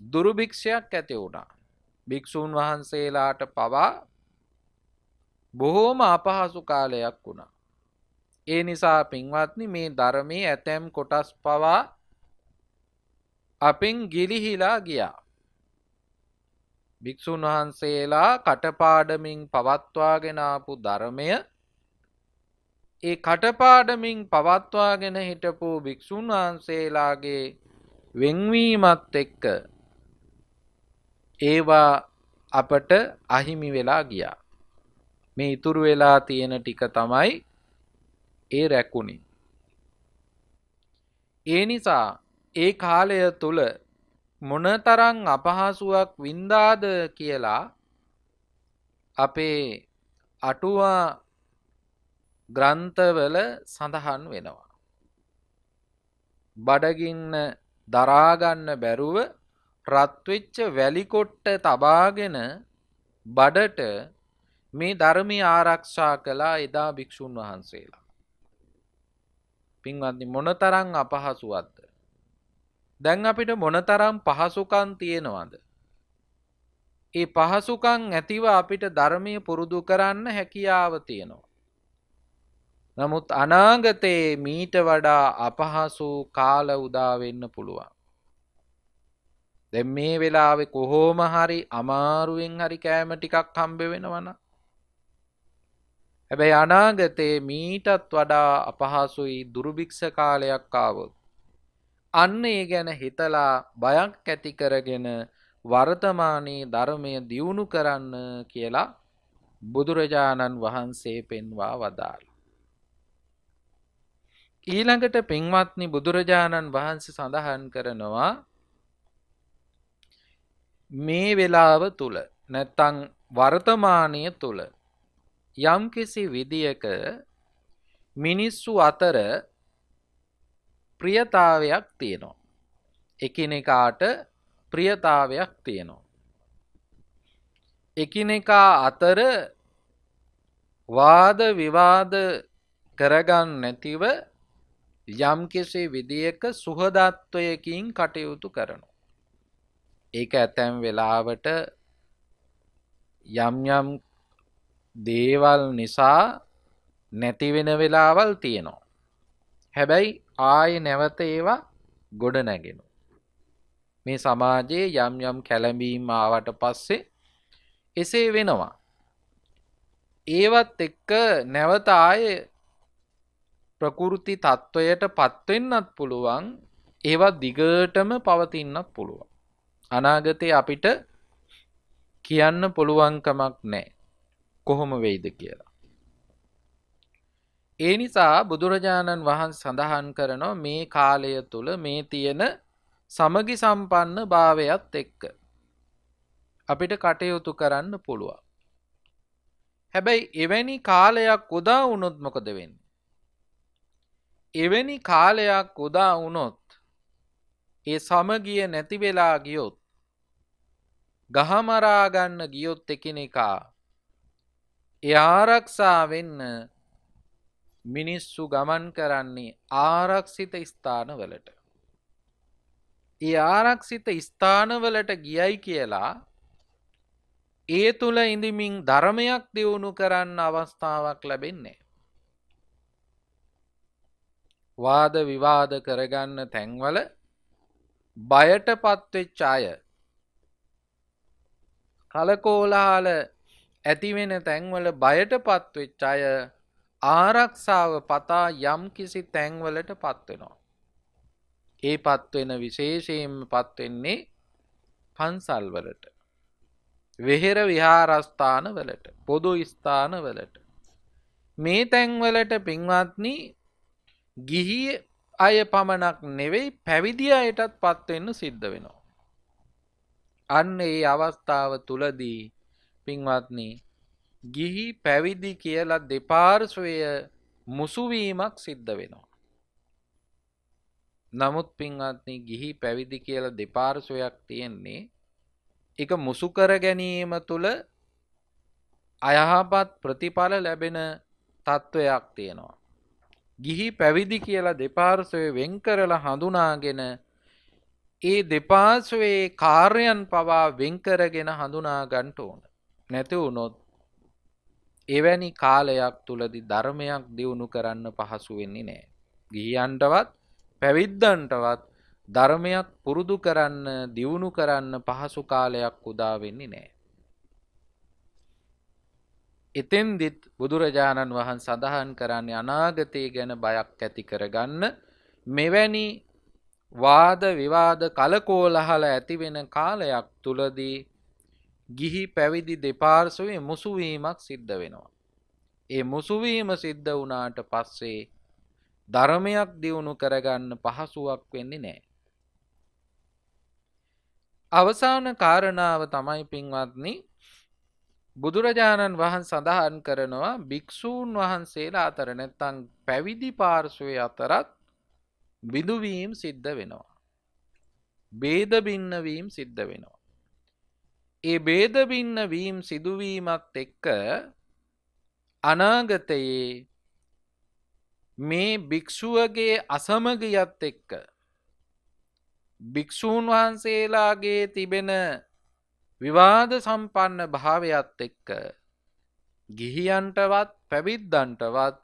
දුර්භික්ෂයක් ඇති වුණා. භික්ෂූන් වහන්සේලාට පවා බොහෝම අපහසු කාලයක් වුණා. ඒ නිසා පින්වත්නි මේ ධර්මයේ ඇතැම් කොටස් පවා අපෙන් ගිලිහිලා ගියා. භික්ෂුන් වහන්සේලා කටපාඩමින් පවත්වාගෙන ආපු ධර්මය ඒ කටපාඩමින් පවත්වාගෙන හිටපු භික්ෂුන් වහන්සේලාගේ වෙන්වීමත් එක්ක ඒවා අපට අහිමි වෙලා ගියා. මේ ඉතුරු වෙලා තියෙන ටික තමයි ඒ රැකුණේ. ඒ නිසා ඒ කාලය තුල මොනතරම් අපහසුයක් වින්දාද කියලා අපේ අටුවා ග්‍රන්ථවල සඳහන් වෙනවා. බඩගින්න දරා ගන්න බැරුව රත් වෙච්ච වැලි කොට්ට තබාගෙන බඩට මේ ධර්මය ආරක්ෂා කළා එදා භික්ෂුන් වහන්සේලා. පින්වත්නි මොනතරම් අපහසුවක්ද? දැන් අපිට මොනතරම් පහසුකම් තියෙනවද? ඒ පහසුකම් ඇතිව අපිට ධර්මය පුරුදු කරන්න හැකියාව තියෙනවා. නමුත් අනාගතයේ මීට වඩා අපහසු කාල උදා වෙන්න පුළුවන්. දැන් මේ වෙලාවේ කොහොම හරි අමාරුවෙන් හරි කෑම ටිකක් හම්බ වෙනවනම් හැබැයි අනාගතයේ මීටත් වඩා අපහසුයි දුර්භික්ෂ කාලයක් ආවොත් අන්න ඒ ගැන හිතලා බයක් ඇති කරගෙන වර්තමානයේ ධර්මය දියුණු කරන්න කියලා බුදුරජාණන් වහන්සේ පෙන්වා වදාළා. ඊළඟට පින්වත්නි බුදුරජාණන් වහන්සේ සඳහන් කරනවා මේ වෙලාව තුල නැත්තම් වර්තමානයේ තුල යම්කිසි විදියක මිනිස්සු අතර ප්‍රියතාවයක් තියෙනවා. එකිනෙකාට ප්‍රියතාවයක් තියෙනවා. එකිනෙකා අතර වාද විවාද කරගන්න නැතිව යම්කිසි විදියක සුහදත්වයකින් කටයුතු කරනවා. ඒක ඇතැම් වෙලාවට යම් යම් දේවල් නිසා නැති වෙන වෙලාවල් තියෙනවා. හැබැයි ආයේ නැවත ඒවා ගොඩ නැගෙනවා. මේ සමාජයේ යම් යම් කැළඹීම් ආවට පස්සේ එසේ වෙනවා. ඒවත් එක්ක නැවත ආයේ ප්‍රකෘති තත්වයට පත් වෙන්නත් පුළුවන්. ඒවා දිගටම පවතින්නත් පුළුවන්. අනාගතේ අපිට කියන්න පුළුවන් කමක් නැහැ. කොහොම වෙයිද කියලා. ඒ නිසා බුදුරජාණන් වහන්සේ සඳහන් කරනවා මේ කාලය තුල මේ තියෙන සමගි සම්පන්න භාවයත් එක්ක අපිට කටයුතු කරන්න පුළුවන්. හැබැයි එවැනි කාලයක් උදා වුණොත් මොකද වෙන්නේ? එවැනි කාලයක් උදා වුණොත් ඒ සමගිය නැති වෙලා ගියොත් ගහමරා ගන්න ගියොත් එකිනෙකා ඒ ආරක්ෂා වෙන්න මිනිස්සු ගමන් කරන්නේ ආරක්ෂිත ස්ථානවලට. ඒ ආරක්ෂිත ස්ථානවලට ගියයි කියලා ඒ තුල ඉඳමින් ධර්මයක් දියුණු කරන්න අවස්ථාවක් ලැබෙන්නේ. වාද විවාද කරගන්න තැන්වල බයටපත් වෙච්ච අය, කලකෝලහල ඇති වෙන තැන්වල බයටපත් වෙච්ච අය ආරක්ෂාව පතා යම් කිසි තැන්වලටපත් වෙනවා. ඒ පත් වෙන විශේෂයෙන්ම පත් වෙන්නේ පන්සල් වලට, වෙහෙර විහාරස්ථාන වලට, පොදු ස්ථාන වලට. මේ තැන්වලට පින්වත්නි ගිහි අය පමණක් නෙවෙයි පැවිදි අයටත් පත් වෙන්න සිද්ධ වෙනවා. අන්න ඒ අවස්ථාව තුලදී පින්වත්නි ගිහි පැවිදි කියලා දෙපාර්ශ්වය මුසු වීමක් සිද්ධ වෙනවා. නමුත් පින්වත්නි ගිහි පැවිදි කියලා දෙපාර්ශ්වයක් තියෙන්නේ ඒක මුසු කර ගැනීම තුල අයහපත් ප්‍රතිඵල ලැබෙන තත්වයක් තියෙනවා. ගිහි පැවිදි කියලා දෙපාර්ශ්වය වෙන් කරලා හඳුනාගෙන ඒ දෙපාර්ශ්වයේ කාර්යයන් පවා වෙන් කරගෙන හඳුනා ගන්න ඕන. නැති වුණොත් එවැනි කාලයක් තුලදී ධර්මයක් දියුණු කරන්න පහසු වෙන්නේ නැහැ. ගිහියන්ටවත් පැවිද්දන්ටවත් ධර්මයක් පුරුදු කරන්න දියුණු කරන්න පහසු කාලයක් උදා වෙන්නේ නැහැ. එතෙන්දිත් බුදුරජාණන් වහන්සේ සඳහන් කරන්නේ අනාගතය ගැන බයක් ඇති කරගන්න මෙවැනි වාද විවාද කලකෝලහල ඇති වෙන කාලයක් තුලදී ගිහි පැවිදි දෙපාර්ශ්වයේ මුසු වීමක් සිද්ධ වෙනවා. ඒ මුසු වීම සිද්ධ වුණාට පස්සේ ධර්මයක් දියුණු කරගන්න පහසුවක් වෙන්නේ නැහැ. අවසාන කාරණාව තමයි පින්වත්නි බුදුරජාණන් වහන්සේ සඳහන් කරනවා භික්ෂූන් වහන්සේලා අතර නැත්නම් පැවිදි පාර්ශ්වයේ අතරත් විදුවීම් සිද්ධ වෙනවා. ભેද බින්න වීම සිද්ධ වෙනවා. ඒ ભેද බින්න වීම සිදුවීමත් එක්ක අනාගතයේ මේ භික්ෂුවගේ අසමගියත් එක්ක භික්ෂූන් වහන්සේලාගේ තිබෙන විවාද සම්පන්න භාවයත් එක්ක ගිහියන්ටවත් පැවිද්දන්ටවත්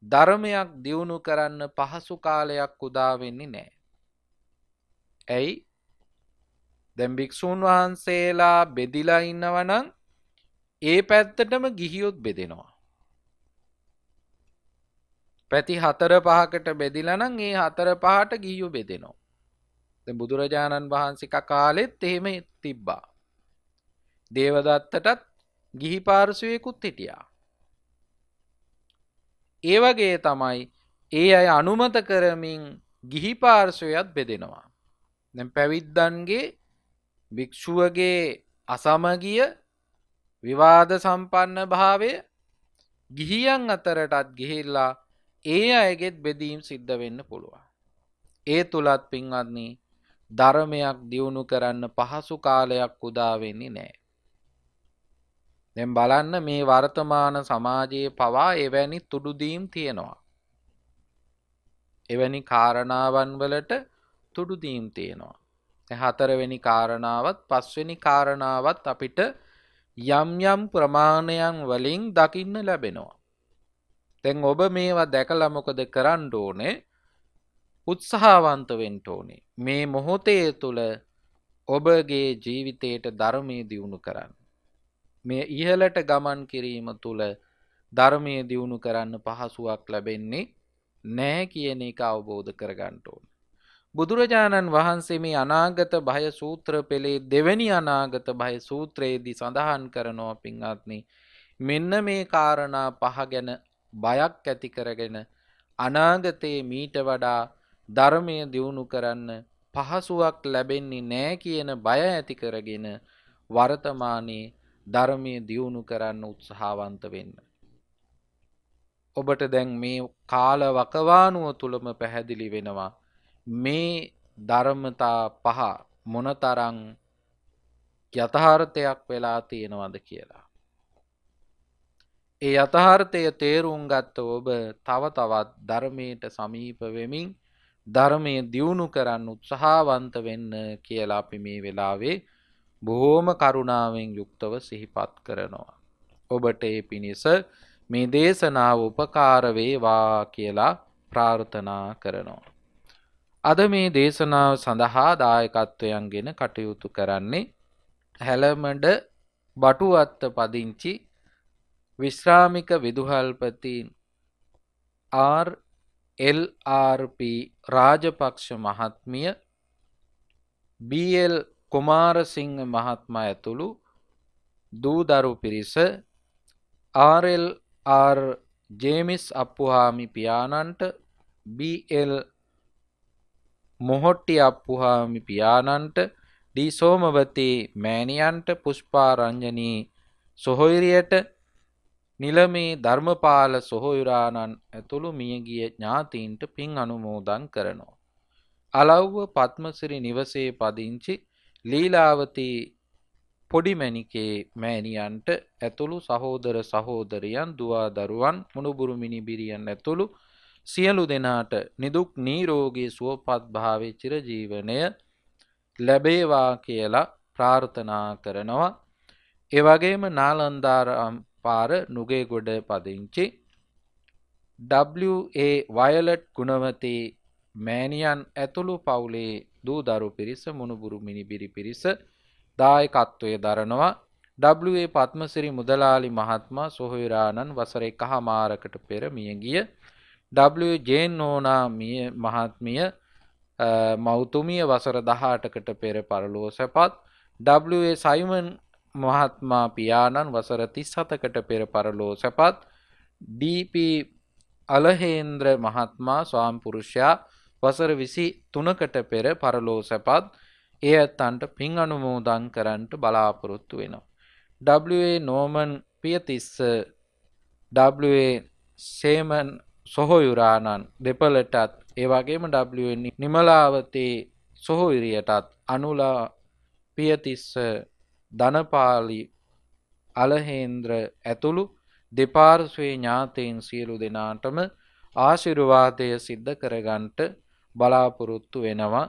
ධර්මයක් දියුණු කරන්න පහසු කාලයක් උදා වෙන්නේ නැහැ. ඇයි? දැන් භික්ෂූන් වහන්සේලා බෙදිලා ඉන්නවනම් ඒ පැත්තටම ගිහියොත් බෙදෙනවා. පැති 4-5කට බෙදිලා නම් ඒ 4-5ට ගිහියෝ බෙදෙනවා. දැන් බුදුරජාණන් වහන්සේ කාලෙත් එහෙම තිබ්බා. දේවදත්තටත් ගිහි පාර්ශ්වයකුත් හිටියා. ඒ වගේ තමයි ඒ අය අනුමත කරමින් ගිහි පාර්ශ්වයත් බෙදෙනවා. දැන් පැවිද්දන්ගේ භික්ෂුවගේ අසමගිය විවාද සම්පන්න භාවය ගිහියන් අතරටත් ගිහිල්ලා ඒ අයගෙත් බෙදීම් සිද්ධ වෙන්න පුළුවන්. ඒ තුලත් පින්වත්නි ධර්මයක් දියුණු කරන්න පහසු කාලයක් උදා වෙන්නේ නැහැ. දැන් බලන්න මේ වර්තමාන සමාජයේ පවා එවැනි තුඩුදීම් තියෙනවා. එවැනි කාරණාවන් වලට තුඩුදීම් තියෙනවා. දැන් 4 වෙනි කාරණාවත් 5 වෙනි කාරණාවත් අපිට යම් යම් ප්‍රමාණයන් වලින් දකින්න ලැබෙනවා. දැන් ඔබ මේවා දැකලා මොකද කරන්න ඕනේ? උත්සාහවන්ත වෙන්න ඕනේ. මේ මොහොතේ තුල ඔබගේ ජීවිතයට ධර්මයේ දියුණු කරන්න. මේ ඉහළට ගමන් කිරීම තුල ධර්මයේ දියුණු කරන්න පහසුවක් ලැබෙන්නේ නැහැ කියන එක අවබෝධ කරගන්න ඕනේ. බුදුරජාණන් වහන්සේ මේ අනාගත භය සූත්‍ර පෙළේ දෙවෙනි අනාගත භය සූත්‍රයේදී සඳහන් කරනවා පින්වත්නි මෙන්න මේ කාරණා පහ ගැන බයක් ඇති කරගෙන අනාගතයේ මීට වඩා ධර්මය දියුණු කරන්න පහසුවක් ලැබෙන්නේ නැහැ කියන බය ඇති කරගෙන වර්තමානයේ ධර්මයේ දියුණු කරන්න උත්සාහවන්ත වෙන්න. ඔබට දැන් මේ කාල වකවානුව තුලම පැහැදිලි වෙනවා මේ ධර්මතා පහ මොනතරම් යථාර්ථයක් වෙලා තියෙනවද කියලා. ඒ යථාර්ථය තේරුම් ගත්ත ඔබ තව තවත් ධර්මයට සමීප වෙමින් ධර්මයේ දියුණු කරන්න උත්සාහවන්ත වෙන්න කියලා අපි මේ වෙලාවේ බොහෝම කරුණාවෙන් යුක්තව සිහිපත් කරනවා. ඔබට ඒ පිණිස මේ දේශනාව උපකාර වේවා කියලා ප්‍රාර්ථනා කරනවා. අද මේ දේශනාව සඳහා දායකත්වයන් ගෙන කටයුතු කරන්නේ හැලමඩ බටුවත්ත පදිංචි විශ්‍රාමික විදුහල්පති RLRP රාජපක්ෂ මහත්මිය, BL කුමාරසිංහ මහත්මයා ඇතුළු දූදරු පිරිස, RLR ජේමිස් අප්පුහාමි පියාණන්ට, BL මොහොට්ටි අප්පුහාමි පියාණන්ට, ඩී සෝමවතී මෑණියන්ට, පුෂ්පා රංජනී සොහොයුරියට, නිලමේ ධර්මපාල සොහොයුරාණන් ඇතුළු මියගිය ඥාතීන්ට පින් අනුමෝදන් කරනවා. අලව්ව පද්මසිරි නිවසේ පදිංචි ලීලාවතී පොඩිමැණිකේ මෑණියන්ට ඇතුළු සහෝදර සහෝදරියන්, දුවා දරුවන්, මුණුබුරු මිනිබිරියන් ඇතුළු සියලු දෙනාට නිදුක් නිරෝගී සුවපත් භාවයේ චිරජීවනය ලැබේවා කියලා ප්‍රාර්ථනා කරනවා. ඒ වගේම නාලන්දාරම් පාර නුගේගොඩ පදිංචි WA වයලට් ගුණවතී මෑණියන් ඇතුළු පවුලේ දූදරු පිරිස, මුණුබුරු මිනිබිරි පිරිස දායකත්වයේ දරනවා. WA පද්මසිරි මුදලාලි මහත්මයා සොහොයුරාණන් වසර 1මාරකට පෙර මියගිය, WA ජේන් නෝනා මහත්මිය මෞතුමිය වසර 18කට පෙර පරලොව සැපත්, WA සයිමන් මහත්මා පියාණන් වසර 37කට පෙර පරලොව සැපත්, DP අලහේන්ද්‍ර මහත්මා ස්වාමිපුරුෂයා වසර 23කට පෙර පරලොව සැපත්. ඒ ඇත්තන්ට පින් අනුමෝදන් කරන්නට බලාපොරොත්තු වෙනවා. WA නෝමන් පියතිස්ස, WA සේමන් සොහොයුරාණන් දෙපළටත්, ඒ වගේම WA නිමලාවතී සොහොයුරියටත්, අනුලා පියතිස්ස, ධනපාලි අලහේන්ද්‍ර ඇතුළු දෙපාර්ශ්වයේ ඥාතීන් සියලු දෙනාටම ආශිර්වාදය සිද්ධ කරගන්නට බලාපොරොත්තු වෙනවා.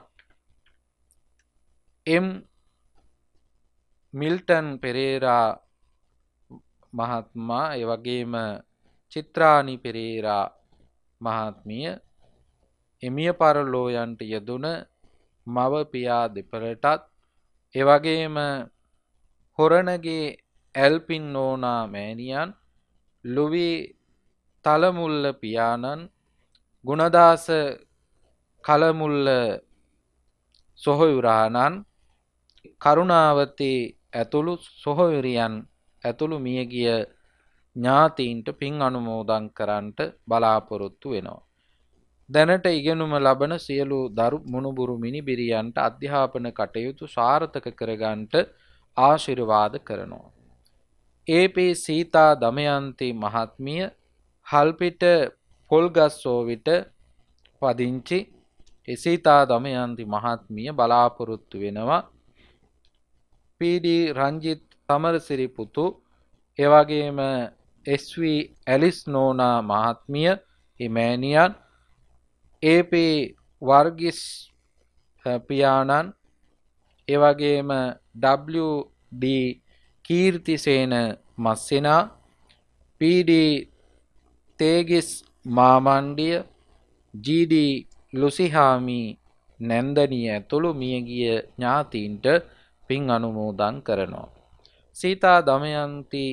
මිල්ටන් පෙරේරා මහත්මයා, ඒ වගේම චිත්‍රානි පෙරේරා මහත්මිය එමිය පරලෝ යන්ට යෙදුන මව පියා දෙපළටත්, ඒ වගේම හොරණගේ ඇල්පින් නෝනා මෑණියන්, ලුවි තලමුල්ල පියාණන්, ගුණදාස කලමුල්ල සොහොයුරාණන්, කරුණාවතී ඇතුළු සොහොයුරියන් ඇතුළු මියගිය ඥාතීන්ට පින් අනුමෝදන් කරන්නට බලාපොරොත්තු වෙනවා. දැනට ඉගෙනුම ලබන සියලු මුණුබුරු මිනිබිරියන්ට අධ්‍යාපන කටයුතු සාර්ථක කරගන්නට ආශිර්වාද කරනවා. AP සීතා දමයන්ති මහත්මිය හල්පිට පොල්ගස්සෝවිට පදිංචි සීතා දමයන්ති මහත්මිය බලාපොරොත්තු වෙනවා. PD රංජිත් සමරසිරි පුතු, ඒ වගේම SV ඇලිස් නෝනා මහත්මිය මෑණියන්, AP වර්ගිස් පියාණන්, ඒ වගේම WD කීර්තිසේන මස්සෙනා, PD තේගිස් මාමණ්ඩිය, GD ලුසිහාමි නැන්දනිය ඇතුළු මියගිය ඥාතීන්ට පින් අනුමෝදන් කරනවා. සීතා දමයන්ති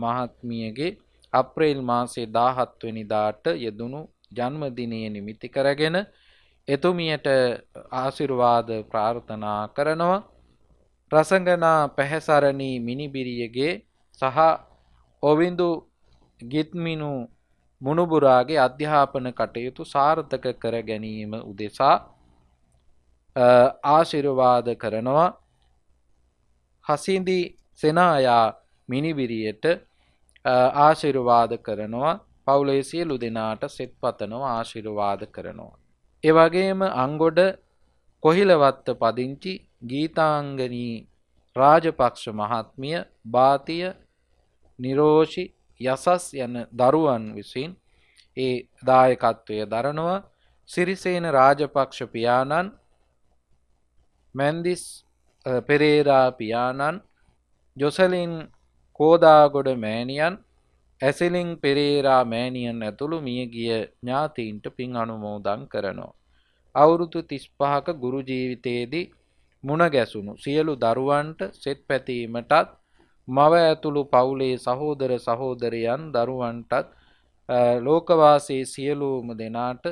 මහත්මියගේ අප්‍රේල් මාසයේ 17 වෙනිදාට යෙදුණු ජන්මදිනය නිමිති කරගෙන එතුමියට ආශිර්වාද ප්‍රාර්ථනා කරනවා. රසඟනා පැහැසරණී මිනිබිරියගේ සහ ඔවිඳු ගිත්මිනු මුණුබුරාගේ අධ්‍යාපන කටයුතු සාර්ථක කර ගැනීම උදෙසා ආශිර්වාද කරනවා. හසින්දි සෙනායා මිනිබිරියට ආශිර්වාද කරනවා. පවුලේ සියලු දෙනාට සෙත් පතනවා, ආශිර්වාද කරනවා. ඒ වගේම අංගොඩ කොහිලවත්ත පදිංචි ගීතාංගනී රාජපක්ෂ මහත්මිය, බාතිය නිරෝෂි යසස් යන දරුවන් විසින් ඒ දායකත්වය දරනවා. සිරිසේන රාජපක්ෂ පියාණන්, මැන්දිස් පෙරේරා පියාණන්, ජොසලින් කෝදාගොඩ මෑණියන්, ඇසිලින් පෙරේරා මෑණියන් ඇතුළු මියගිය ඥාතීන්ට පින් අනුමෝදන් කරනවා. අවුරුදු 35ක ගුරු ජීවිතයේදී මුණ ගැසුණු සියලු දරුවන්ට සෙත් පැතීමටත් මව ඇතුළු පවුලේ සහෝදර සහෝදරයන් දරුවන්ටත් ලෝකවාසී සියලුම දෙනාට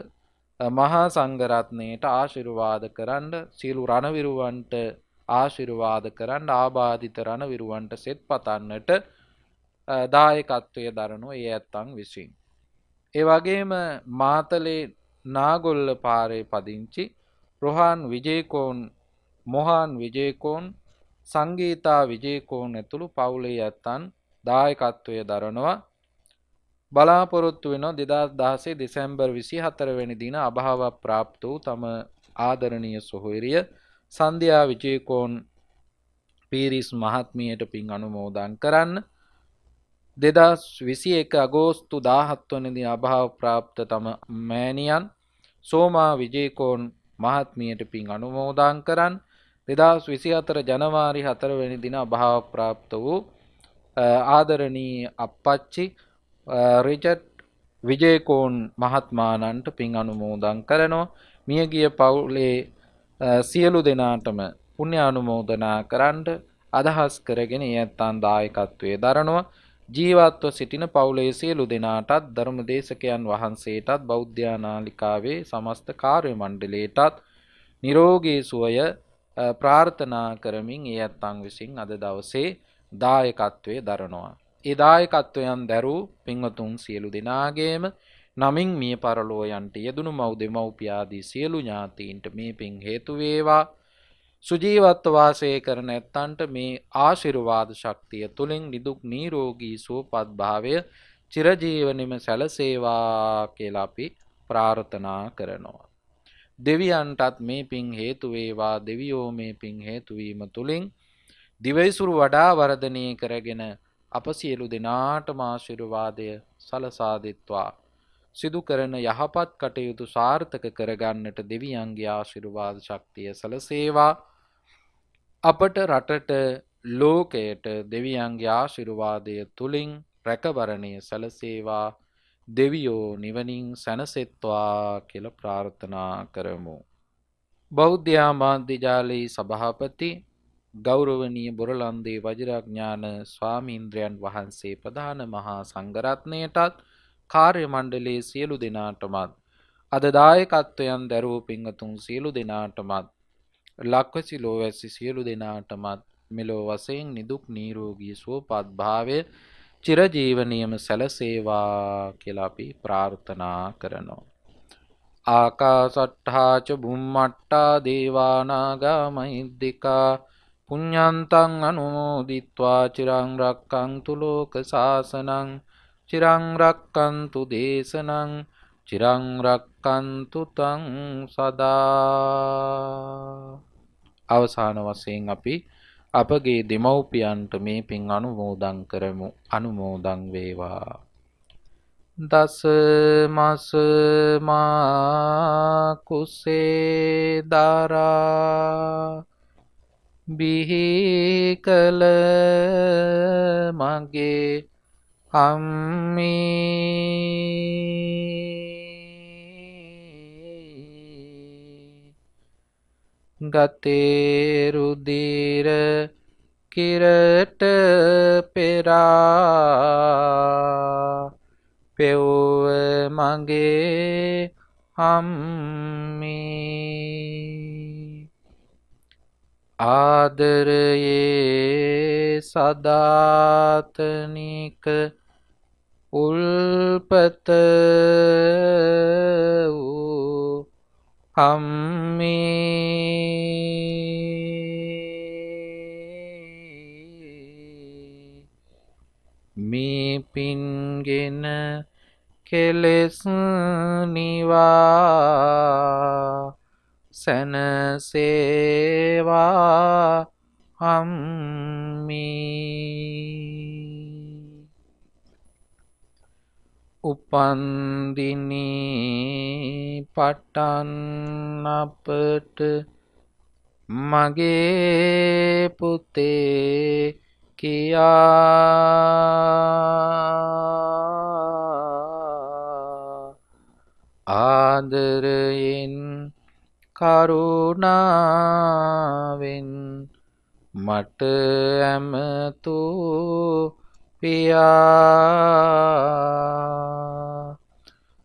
මහා සංඝරත්නයට ආශිර්වාද කරන්න, සියලු රණවිරුවන්ට ආශිර්වාද කරන්න, ආබාධිත රණවිරුවන්ට සෙත් පතන්නට දායකත්වය දරනු ඒ ඇත්තන් විසින්. ඒ වගේම මාතලේ නාගොල්ල පාරේ පදිංචි රොහාන් විජේකෝන්, මොහාන් විජේකෝන්, සංගීතා විජේකෝන් ඇතුළු පවුලේ ඇත්තන් දායකත්වය දරනවා. බලාපොරොත්තු වෙනවා 2016 දෙසැම්බර් 24 වෙනි දින අභාව ප්‍රාප්ත වූ තම ආදරණීය සොහොයුරිය සන්ධ්‍යා විජේකෝන් පීරිස් මහත්මියට පින් අනුමෝදන් කරන්න. 2021 අගෝස්තු 17 වෙනි දින අභාව ප්‍රාප්ත තම මෑණියන් සෝමා විජේකෝන් මහත්මියට පින් අනුමෝදන් කරන්න. 2024 ජනවාරි 4 වෙනි දින අභාව ප්‍රාප්ත වූ ආදරණීය අප්පච්චි රිචඩ් විජේකෝන් මහත්මාණන්ට පින් අනුමෝදන් කරනවා. මියගිය පවුලේ සියලු දෙනාටම පුණ්‍ය අනුමෝදනා කරන්න අදහස් කරගෙන යැත්තන් දායකත්වයේ දරනවා. ජීවත්ව සිටින පවුලේ සියලු දෙනාටත් ධර්මදේශකයන් වහන්සේටත් බෞද්ධ නාලිකාවේ සමස්ත කාර්ය මණ්ඩලයටත් නිරෝගී සුවය ප්‍රාර්ථනා කරමින් යැත්තන් විසින් අද දවසේ දායකත්වයේ දරනවා. ඒ දායකත්වයන් දැරූ පින්වතුන් සියලු දෙනාගේම නමින් මිය පරලෝ යන්ට යෙදුණු මව් දෙමව්පිය ආදී සියලු ඥාතීන්ට මේ පින් හේතු වේවා. සුජීවත්ව වාසය කරන ඇත්තන්ට මේ ආශිර්වාද ශක්තිය තුලින් නිදුක් නිරෝගී සුවපත් භාවය චිරජීවනෙම සැලසේවා කියලා අපි ප්‍රාර්ථනා කරනවා. දෙවියන්ටත් මේ පින් හේතු වේවා. දෙවියෝ මේ පින් හේතු වීම තුලින් දිවයිසුරු වඩා වර්ධනය කරගෙන අප සියලු දෙනාටම ආශිර්වාදය සලසා දෙත්වා. සිදු කරන යහපත් කටයුතු සාර්ථක කරගන්නට දෙවියන්ගේ ආශිර්වාද ශක්තිය සලසේවා. අපට රටට ලෝකයට දෙවියන්ගේ ආශිර්වාදය තුලින් රැකවරණය සලසේවා. දෙවියෝ නිවනින් සැනසෙත්වා කියලා ප්‍රාර්ථනා කරමු. බෞද්ධ මාධ්‍ය ජාලයේ සභාපති ගෞරවනීය බොරලන්දේ වජිරඥාන ස්වාමීන්ද්‍රයන් වහන්සේ ප්‍රධාන මහා සංඝරත්නයටත් කාර්ය මණ්ඩලයේ සියලු දෙනාටමත් අද දායකත්වයන් දරූ පින්වතුන් සියලු දෙනාටමත් ලක්වැසි ලෝවැසි සියලු දෙනාටමත් මෙලෝ වශයෙන් නිදුක් නිරෝගී සුවපත් භාවය චිරජීවනීයම සැලසේවා කියලා අපි ප්‍රාර්ථනා කරනවා. ආකාසට්ඨා ච බුම්මට්ඨා දේවා නාග මහිද්దికා පුඤ්ඤන්තං අනුමෝදිත්වා චිරං රක්ඛන්තු ලෝක සාසනං චිරං රක්ඛන්තු දේශනං චිරං රක්ඛන්තු තං සදා. අවසාන වශයෙන් අපි අපගේ දෙමව්පියන්ට මේ පින් අනුමෝදන් කරමු. අනුමෝදන් වේවා. දස මස මා කුසේ දරා බිහි කල මගේ අම්මේ ගතේ රුධිර කිරට පෙරා පෙව්ව මගේ අම්මේ ආදරයේ සදාතනික උල්පත වූ අම්මේ මේ පින්ගෙන කෙලෙස් නිවා සැනසේවා අම්මේ. උපන්දිනී පටන් අපට මගේ පුතේ කියා ආදරයෙන් කරුණාවෙන් මට ඇමතූ පියා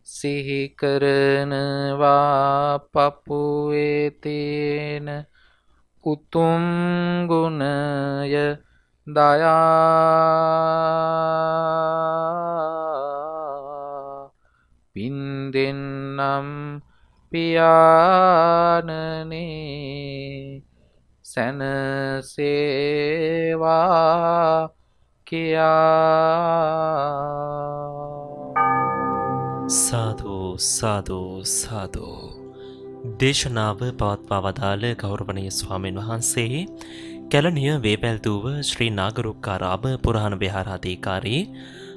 සිහි කරනවා පපුවේ තියෙන උතුම් ගුණය දයා පින් දෙන්නම් පියාණනේ සැනසේවා කියා සාදු සාදු සාදු. දේශනාව පවත්වා වදාළ ගෞරවනීය ස්වාමීන් වහන්සේ කැලණිය වේපැල්දුව ශ්‍රී නාගරුක්කාරාම පුරාණ විහාරාධිකාරී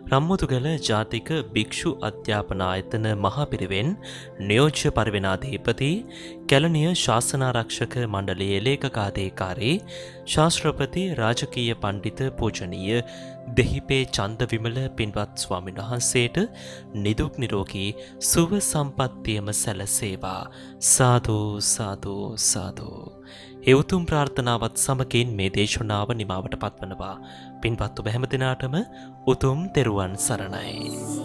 රම්මුතුගල ජාතික භික්ෂු අධ්‍යාපනායතන මහපිරිවෙන් නියෝජ්‍ය පරිවෙනාධිපති කැලණිය ශාසනාරක්ෂක මණ්ඩලයේ ලේකකාධිකාරී ශාස්ත්‍රපති රාජකීය පණ්ඩිත පූජනීය දෙහිපේ චන්ද විමල පින්වත් ස්වාමීන් වහන්සේට නිදුක් නිරෝගී සුව සම්පන්නියම සැලසේවා. සාදු සාදු සාදු. ඒ උතුම් ප්‍රාර්ථනාවත් සමගින් මේ දේශනාව නිමාවට පත්වනවා. පින්වත් ඔබ හැම දිනාටම උතුම් තෙරුවන් සරණයි.